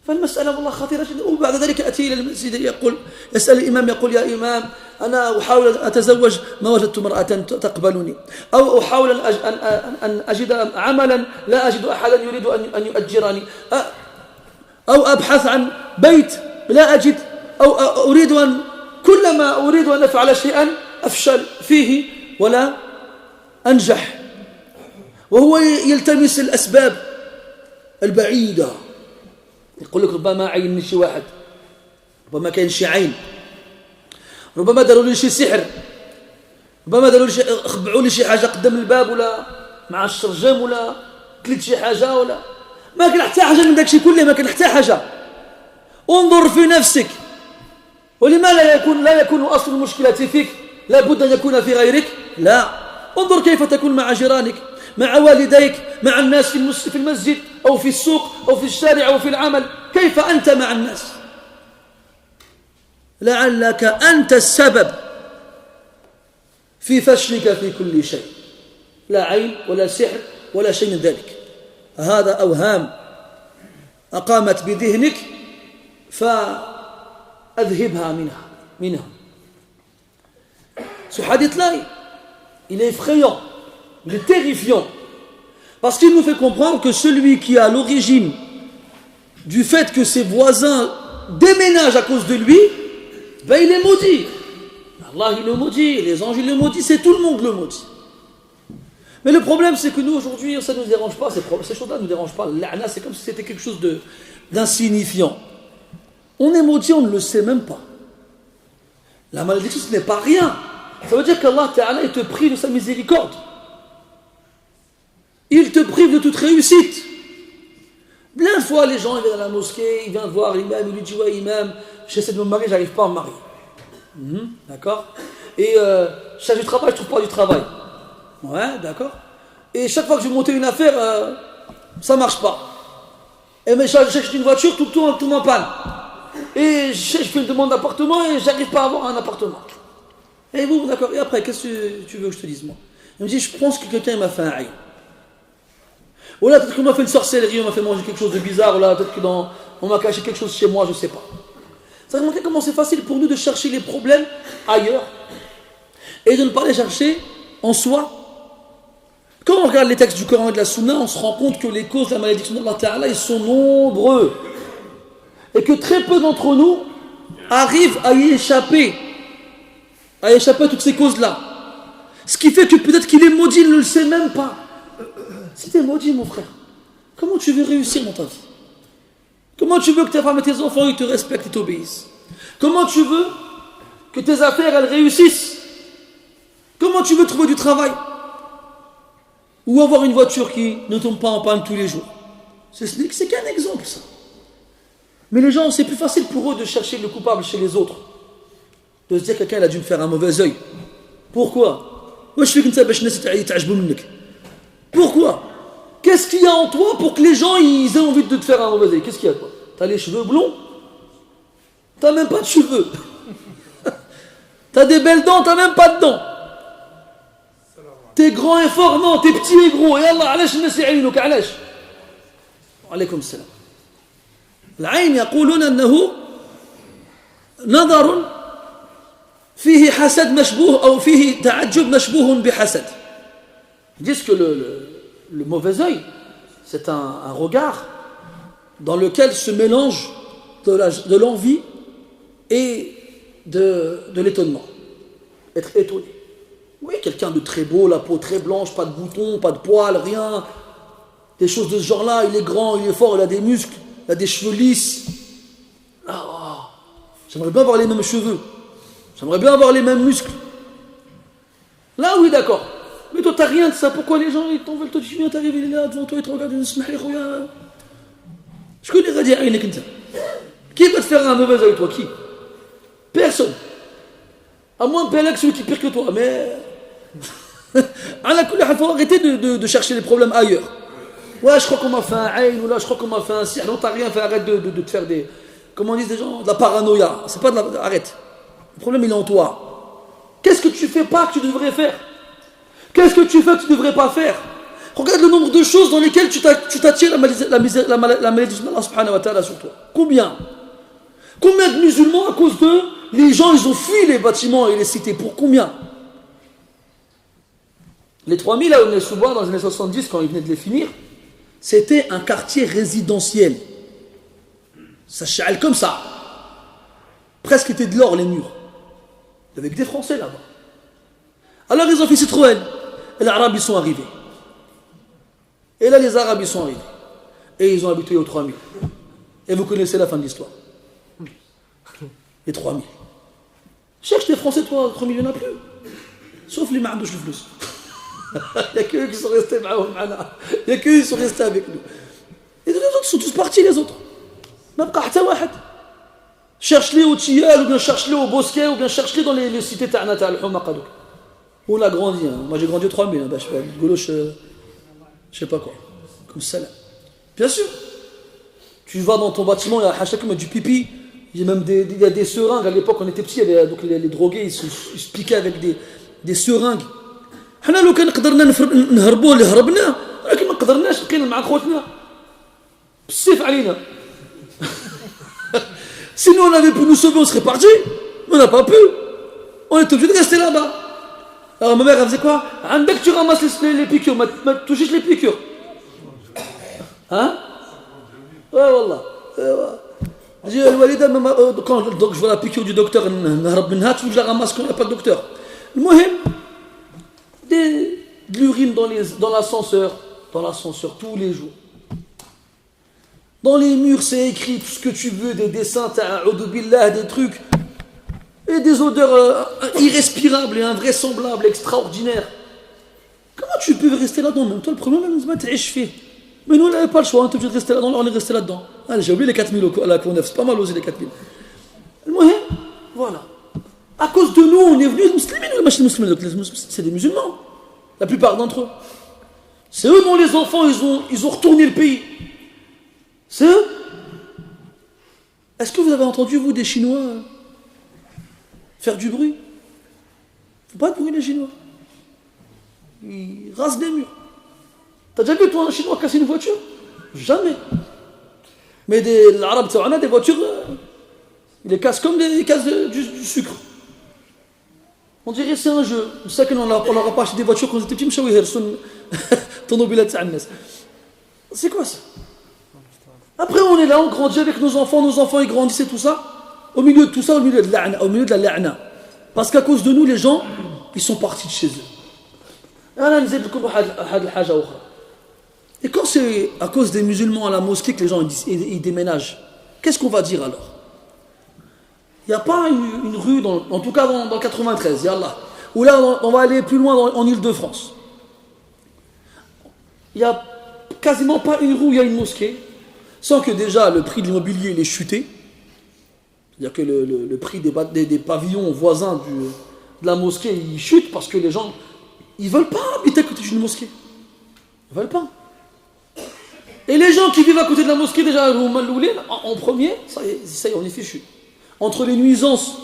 فالمسألة والله خطيرة جدا. وبعد ذلك أتي إلى المسجد يقول يسأل الإمام يقول يا إمام أنا أحاول أن أتزوج ما وجدت امرأة تقبلني، أو أحاول أن أجد عملا لا أجد أحدا يريد أن يؤجرني، أو أبحث عن بيت لا أجد، أو كلما أريد أن أفعل شيئا أفشل فيه ولا أنجح، وهو يلتمس الأسباب البعيدة. يقول لك ربما عينني شي واحد، ربما كاين شي عين، ربما داروا لي شي سحر، ربما داروا لي خبعوا لي شي حاجة قدام الباب ولا مع الشرجم ولا كليت شي حاجة، ولا ما كان حتى حاجة من داكشي كله، ما كان حتى حاجة. انظر في نفسك، ولما لا يكون أصل المشكلة فيك، لا بد أن يكون في غيرك. لا، انظر كيف تكون مع جيرانك، مع والديك، مع الناس في المسجد أو في السوق أو في الشارع أو في العمل، كيف أنت مع الناس؟ لعلك أنت السبب في فشلك في كل شيء، لا عين ولا سحر ولا شيء من ذلك. هذا أوهام أقامت بذهنك فأذهبها منها. Ce hadith-là, il est effrayant, il est terrifiant, parce qu'il nous fait comprendre que celui qui est à l'origine du fait que ses voisins déménagent à cause de lui, ben il est maudit. Allah il le maudit, les anges ils le maudissent, c'est tout le monde le maudit. Mais le problème c'est que nous aujourd'hui ça ne nous dérange pas, ces choses-là ne nous dérangent pas. L'a'na c'est comme si c'était quelque chose d'insignifiant. On est maudit, on ne le sait même pas. La malédiction ce n'est pas rien. Ça veut dire qu'Allah Ta'ala il te prive de sa miséricorde. Il te prive de toute réussite. Plein de fois les gens ils viennent à la mosquée, ils viennent voir l'imam, ils lui disent ouais imam, j'essaie de me marier, j'arrive pas à me marier. D'accord. Et je cherche du travail, je trouve pas du travail. Ouais, d'accord. Et chaque fois que je vais monter une affaire, ça marche pas. Et mais j'achète une voiture, tout tourne en panne. Et je fais une demande d'appartement et j'arrive pas à avoir un appartement. Et vous, d'accord. Et après, qu'est-ce que tu veux que je te dise moi? Il me dit, je pense que quelqu'un m'a fait un aïe. Ou là, peut-être qu'on m'a fait une sorcellerie, on m'a fait manger quelque chose de bizarre, ou là, peut-être qu'on m'a caché quelque chose chez moi, je sais pas. Ça va montrer comment c'est facile pour nous de chercher les problèmes ailleurs et de ne pas les chercher en soi. Quand on regarde les textes du Coran et de la Sunna, on se rend compte que les causes de la malédiction d'Allah Ta'ala, ils sont nombreux. Et que très peu d'entre nous arrivent à y échapper. À échapper à toutes ces causes-là. Ce qui fait que peut-être qu'il est maudit, il ne le sait même pas. Si tu es maudit, mon frère, comment tu veux réussir dans ta vie? Comment tu veux que ta femme et tes enfants ils te respectent et t'obéissent? Comment tu veux que tes affaires elles réussissent? Comment tu veux trouver du travail? Ou avoir une voiture qui ne tombe pas en panne tous les jours? C'est qu'un exemple ça. Mais les gens, c'est plus facile pour eux de chercher le coupable chez les autres. De se dire que quelqu'un a dû me faire un mauvais œil. Pourquoi? Pourquoi? Qu'est-ce qu'il y a en toi pour que les gens ils aient envie de te faire un mauvais œil? Qu'est-ce qu'il y a toi? T'as les cheveux blonds? T'as même pas de cheveux. T'as des belles dents, t'as même pas de dents. T'es grand et fort, non, t'es petit et gros. Et Allah, علاش الناس يعينوك علاش؟ وعليكم السلام. العين يقولون أنه نظر فيه حسد مشبوه أو فيه تعجب مشبوه بحسد. Ils disent que le mauvais œil, c'est un regard dans lequel se mélange de l'envie et de l'étonnement. Être étonné. Oui, quelqu'un de très beau, la peau très blanche, pas de boutons, pas de poils, rien. Des choses de ce genre-là, il est grand, il est fort, il a des muscles, il a des cheveux lisses. Ah, oh, j'aimerais bien avoir les mêmes cheveux. J'aimerais bien avoir les mêmes muscles. Là, oui, d'accord. Mais toi, t'as rien de ça. Pourquoi les gens, ils t'en veulent? Toi, tu viens, t'arrives, il est là devant toi, ils te regardent, ils se disent, je connais Radia Aïnek. Qui va te faire un mauvais œil, toi? Qui? Personne. À moins de que celui qui est pire que toi. Mais. Il faut arrêter de chercher les problèmes ailleurs. Ouais, je crois qu'on m'a fait un aïn, ou là, je crois qu'on m'a fait un sihr. Non, t'as rien fait, arrête de te faire des. Comment disent les gens? De la paranoïa. C'est pas de la. Arrête. Le problème, il est en toi. Qu'est-ce que tu fais pas que tu devrais faire? Qu'est-ce que tu fais que tu ne devrais pas faire? Regarde le nombre de choses dans lesquelles tu t'attires la malédiction d'Allah subhanahu wa ta'ala sur toi. Combien de musulmans, à cause d'eux, les gens, ils ont fui les bâtiments et les cités. Pour combien? Les 3000 là où on est souvent dans les années 70, quand ils venaient de les finir, c'était un quartier résidentiel. Ça chale comme ça. Presque était de l'or les murs. Il y avait que des Français là-bas. Alors ils ont fait Citroën. Et les Arabes ils sont arrivés. Et là les Arabes ils sont arrivés. Et ils ont habité aux 3000. Et vous connaissez la fin de l'histoire. Les 3000. Cherche les Français, toi, 3000 il n'y en a plus. Sauf les Ma'andouch le Flous. Il n'y a qu'eux qui sont restés il n'y a qu'eux qui sont restés avec nous. Et les autres sont tous partis, les autres. Cherche-les au Tiyal, ou bien cherche-les au Bosquet, ou bien cherche-les dans les cités Ta'nata al-Humaqa. Où on a grandi. Hein. Moi j'ai grandi au 3000. Hein. Bah, je sais pas, Gauloche, je sais pas quoi. Comme ça là. Bien sûr. Tu vas dans ton bâtiment, il y a Hachakoum, du pipi. Il y a même il y a des seringues. À l'époque, on était petits, il y avait, donc les drogués, ils se piquaient avec des seringues. حنا لو كان قدرنا نهربوا اللي هربنا ولكن ما قدرناش بقينا مع خوتنا بالسيف علينا. Sinon on avait pu nous sauver, on serait partis, mais on n'a pas pu. On est obligé de rester là-bas. Alors ma mère elle faisait quoi? Dès que tu ramasses les piqûres, tu touches les piqûres. Hein? Ouais wallah. Quand donc je vois la piqûre du docteur, je la ramasse quand il n'y a pas de docteur. Le moyen de l'urine dans l'ascenseur tous les jours. Dans les murs, c'est écrit tout ce que tu veux, des dessins, des trucs, et des odeurs irrespirables et invraisemblables, extraordinaires. Comment tu peux rester là-dedans? Même toi, le problème, c'est mais nous, on n'avait pas le choix, on était obligé de rester là-dedans, on est resté là-dedans. Allez, j'ai oublié les 4000 à la Cour 9, c'est pas mal aussi les 4000. Voilà. À cause de nous, on est venus musulmans, c'est des musulmans, la plupart d'entre eux. C'est eux dont les enfants, ils ont retourné le pays. C'est eux. Est-ce que vous avez entendu, vous, des Chinois faire du bruit? Il ne faut pas de bruit, les Chinois. Ils rasent des murs. T'as déjà vu, toi, un Chinois casser une voiture? Jamais. Mais l'Arabe, on a des voitures, ils les cassent comme ils cassent du sucre. On dirait c'est un jeu. C'est ça qu'on n'aura pas acheté des voitures quand on était petits, c'est quoi ça? Après on est là, on grandit avec nos enfants ils grandissent et tout ça. Au milieu de tout ça, au milieu de la la'na. Parce qu'à cause de nous, les gens, ils sont partis de chez eux. Et quand c'est à cause des musulmans à la mosquée que les gens ils déménagent, qu'est-ce qu'on va dire alors? Il n'y a pas une rue, en tout cas dans 93, Yallah, où là on va aller plus loin en Île-de-France. Il n'y a quasiment pas une rue où il y a une mosquée, sans que déjà le prix de l'immobilier il ait chuté. C'est-à-dire que le prix des pavillons voisins de la mosquée il chute parce que les gens ils ne veulent pas habiter à côté d'une mosquée. Ils ne veulent pas. Et les gens qui vivent à côté de la mosquée, déjà en premier, ça y est, on est fichu. Entre les nuisances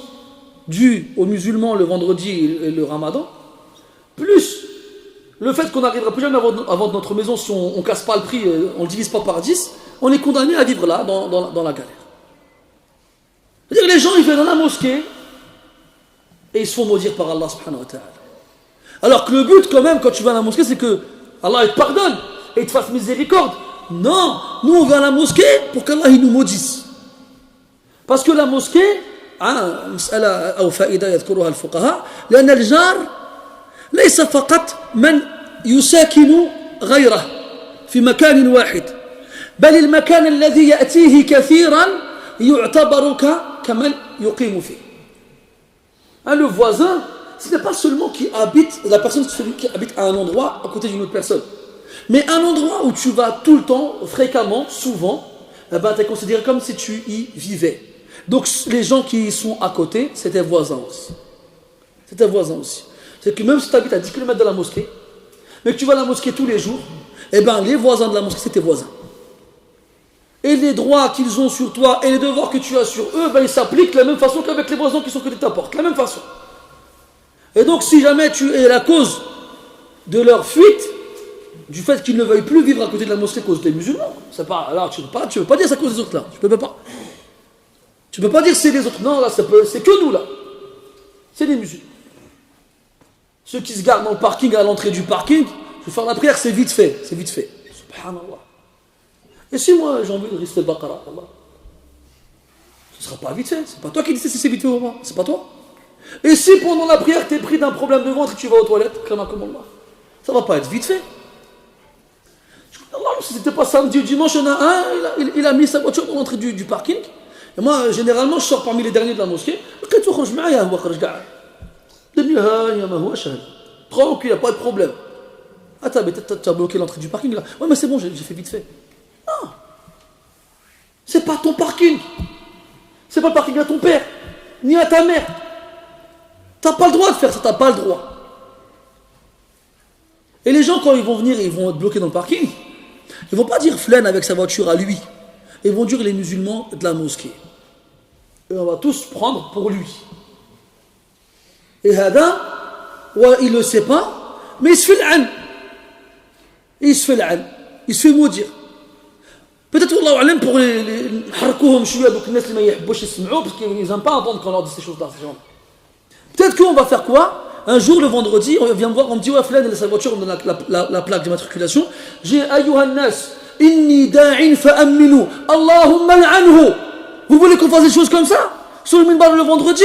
dues aux musulmans le vendredi et le ramadan, plus le fait qu'on n'arrivera plus jamais à vendre notre maison si on ne casse pas le prix, on ne le divise pas par 10, on est condamné à vivre là, dans la galère. C'est-à-dire que les gens, ils viennent dans la mosquée et ils se font maudire par Allah subhanahu wa ta'ala. Alors que le but quand même, quand tu vas à la mosquée, c'est que Allah il te pardonne et il te fasse miséricorde. Non, nous on va à la mosquée pour qu'Allah il nous maudisse. Parce que la mosquée, مسألة أو فائدة يذكرها الفقهاء لأن الجار ليس فقط من يساكن غيره في مكان واحد بل المكان الذي يأتيه كثيرا يعتبر كمن يقيم فيه. Le voisin, ce n'est pas seulement la personne qui habite à un endroit à côté d'une autre personne, mais un endroit où tu vas tout le temps, fréquemment, souvent, tu es considéré comme si tu y vivais. Donc les gens qui sont à côté, c'est tes voisins aussi. C'est tes voisins aussi. C'est que même si tu habites à 10 km de la mosquée, mais que tu vas à la mosquée tous les jours, eh bien les voisins de la mosquée, c'est tes voisins. Et les droits qu'ils ont sur toi et les devoirs que tu as sur eux, ben, ils s'appliquent de la même façon qu'avec les voisins qui sont à côté de ta porte. De la même façon. Et donc si jamais tu es la cause de leur fuite, du fait qu'ils ne veuillent plus vivre à côté de la mosquée à cause des musulmans. C'est pas, alors tu peux pas dire c'est à cause des autres là. Tu peux pas. Tu peux pas dire c'est les autres. Non, là, c'est que nous là. C'est les musulmans. Ceux qui se gardent dans le parking, à l'entrée du parking, je vais faire la prière, c'est vite fait. C'est vite fait. Subhanallah. Et si moi j'ai envie de réciter le Baqara, Allah, ce ne sera pas vite fait. C'est pas toi qui dis si c'est vite fait ou pas. C'est pas toi. Et si pendant la prière tu es pris d'un problème de ventre et tu vas aux toilettes, ça va pas être vite fait. Allah, si c'était pas samedi ou dimanche, il y en a un, il a mis sa voiture dans l'entrée du parking. Et moi, généralement, je sors parmi les derniers de la mosquée. Tranquille, il n'y a pas de problème. Ah, tu as bloqué l'entrée du parking là. Ouais, mais c'est bon, j'ai fait vite fait. Non. C'est pas ton parking. C'est pas le parking à ton père, ni à ta mère. T'as pas le droit de faire ça, t'as pas le droit. Et les gens, quand ils vont venir et ils vont être bloqués dans le parking, ils vont pas dire Flan avec sa voiture à lui. Ils vont dire les musulmans de la mosquée. Et on va tous prendre pour lui. Et Hada, ouais, il le sait pas, mais il se fait l'an. Il se fait maudire. Peut-être Wallahu a'lam pour les harkouhum chouya, donc les gens qui n'aiment pas يسمعوا parce qu'ils n'aiment pas entendre quand on leur dit ces choses-là. Peut-être qu'on va faire quoi? Un jour, le vendredi, on vient me voir, on me dit ouais, Flan, il a sa voiture, on me donne la plaque d'immatriculation. J'ai Ayyuhan nas, inni da'in fa'amminu, Allahumma al'anhu. Vous voulez qu'on fasse des choses comme ça? Sur le minbar le vendredi?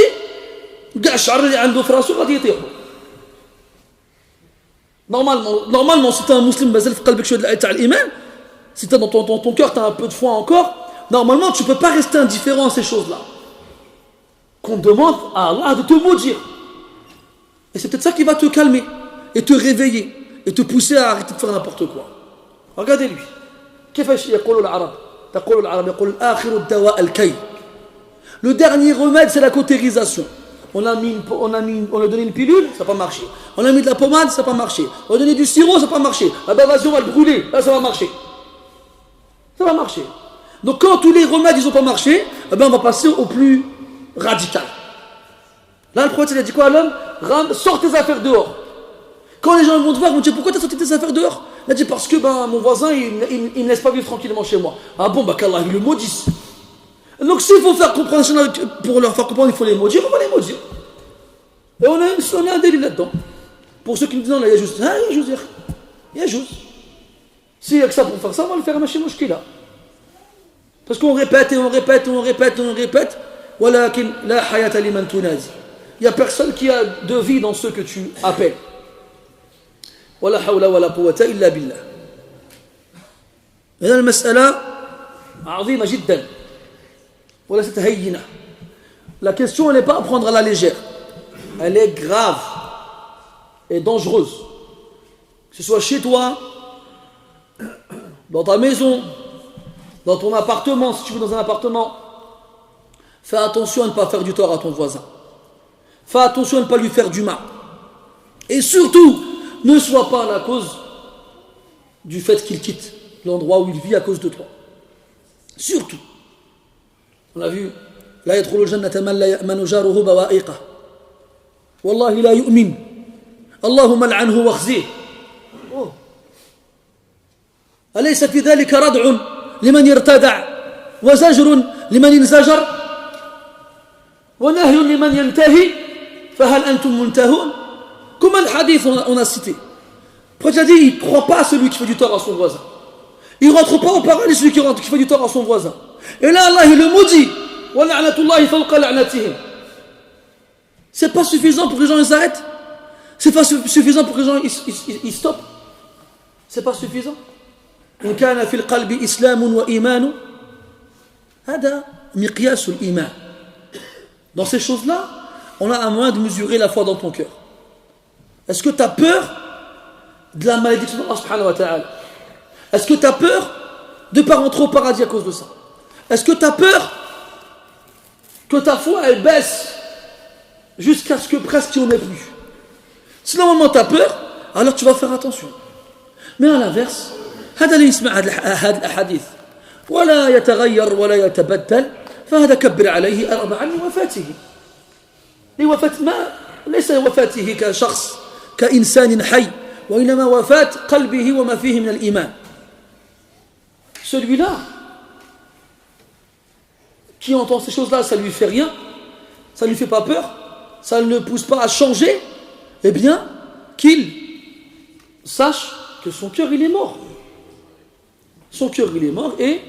Normalement, si tu es un musulman, si dans ton cœur tu as un peu de foi encore, normalement tu ne peux pas rester indifférent à ces choses-là. Qu'on demande à Allah de te maudire. Et c'est peut-être ça qui va te calmer, et te réveiller, et te pousser à arrêter de faire n'importe quoi. Regardez-lui. Le dernier remède, c'est la cautérisation. On a donné une pilule, ça n'a pas marché. On a mis de la pommade, ça n'a pas marché. On a donné du sirop, ça n'a pas marché. La bavasion va le brûler, là ça va marcher. Ça va marcher. Donc quand tous les remèdes ils n'ont pas marché, eh ben on va passer au plus radical. Là le prophète il a dit quoi à l'homme? Sors tes affaires dehors. Quand les gens vont te voir, ils vont te dire pourquoi tu as sorti tes affaires dehors? Il a dit parce que mon voisin il me laisse pas vivre tranquillement chez moi. Ah bon, qu'Allah il le maudisse. Donc s'il faut faire comprendre, pour leur faire comprendre il faut les maudire, on va les maudire. Et on a un délit là-dedans. Pour ceux qui nous disent non, là il y a juste. Ah, il y a juste. S'il n'y a que ça pour faire ça, on va le faire à ma chez là. Parce qu'on répète et on répète. Walakin la hayata liman tunazi. Il n'y a personne qui a de vie dans ceux que tu appelles. Wala hawla wala quwwata illa billah. هنا المسألة عظيمة جدا وليست هينة. La question n'est pas à prendre à la légère. Elle est grave et dangereuse. Que ce soit chez toi, dans ta maison, dans ton appartement, si tu vis dans un appartement, fais attention à ne pas faire du tort à ton voisin. Fais attention à ne pas lui faire du mal. Et surtout, ne sois pas la cause du fait qu'il quitte l'endroit où il vit à cause de toi. Surtout. On a vu, la yadkhulu al-jannata man la ya'manu jaruhu bawa'iqah. Wallahi la yu'min. Allahumma al'anhu wa khzih. Oh. أليس في ذلك ردع لمن يرتدع وزجر لمن ينزجر ونهي لمن ينتهي فهل أنتم منتهون. Comme le hadith on a cité. Prophète a dit, il ne croit pas à celui qui fait du tort à son voisin. Il ne rentre pas au paradis celui qui fait du tort à son voisin. Et là Allah il le maudit. وَلَعْنَةُ فَوْقَ لَعْنَتِهِمْ. C'est pas suffisant pour que les gens ils s'arrêtent. C'est pas suffisant pour que les gens ils stoppent. C'est pas suffisant. إن كان في القلب إسلام وإيمان هذا مقياس الإيمان. Dans ces choses-là, on a un moyen de mesurer la foi dans ton cœur. Est-ce que tu as peur de la malédiction d'Allah subhanahu wa ta'ala? Est-ce que tu as peur de ne pas rentrer au paradis à cause de ça? Est-ce que tu as peur que ta foi elle baisse jusqu'à ce que presque tu n'en aies plus? Si normalement tu as peur, alors tu vas faire attention. Mais à l'inverse, هذا اللي يسمع هذه الأحاديث ولا يتغير ولا يتبدل فهذا كبر عليه 4 لوفاته. لوفاة ما ليس وفاته كشخص كإنسان حي وإنما وفاة قلبه وما فيه من الإيمان. Celui-là qui entend ces choses-là, ça ne lui fait rien, ça ne lui fait pas peur, ça ne le pousse pas à changer, eh bien, qu'il sache que son cœur, il est mort. Son cœur, il est mort, et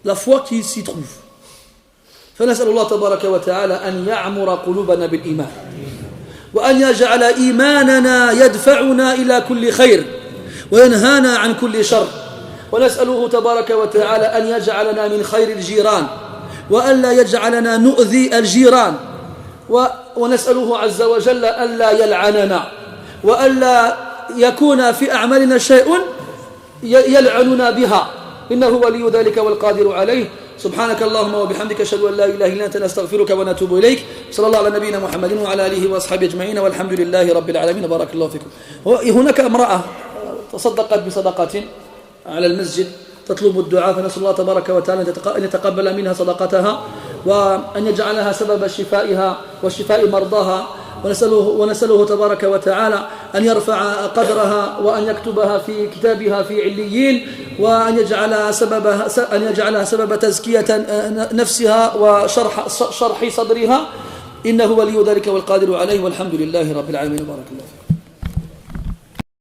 la foi qui s'y trouve. فنسأل الله تبارك وتعالى أن يعمر قلوبنا بالإيمان وأن يجعل إيماننا يدفعنا إلى كل خير وينهانا عن كل شر ونسأله تبارك وتعالى أن يجعلنا من خير الجيران وأن لا يجعلنا نؤذي الجيران ونسأله عز وجل ألا يلعننا وألا يكون في أعمالنا شيء يلعننا بها إنه ولي ذلك والقادر عليه سبحانك اللهم وبحمدك أشهد أن لا إله إلا أنت نستغفرك ونتوب إليك صلى الله على نبينا محمد وعلى آله وأصحابه أجمعين والحمد لله رب العالمين بارك الله فيكم. هناك امرأة تصدقت بصدقة على المسجد تطلب الدعاء فنسأل الله تبارك وتعالى أن يتقبل منها صدقتها وأن يجعلها سبب شفائها وشفاء مرضاها ونسأله تبارك وتعالى أن يرفع قدرها وأن يكتبها في كتابها في عليين وأن يجعلها سبب تزكية نفسها وشرح صدرها إنه ولي ذلك والقادر عليه والحمد لله رب العالمين بارك الله فيك.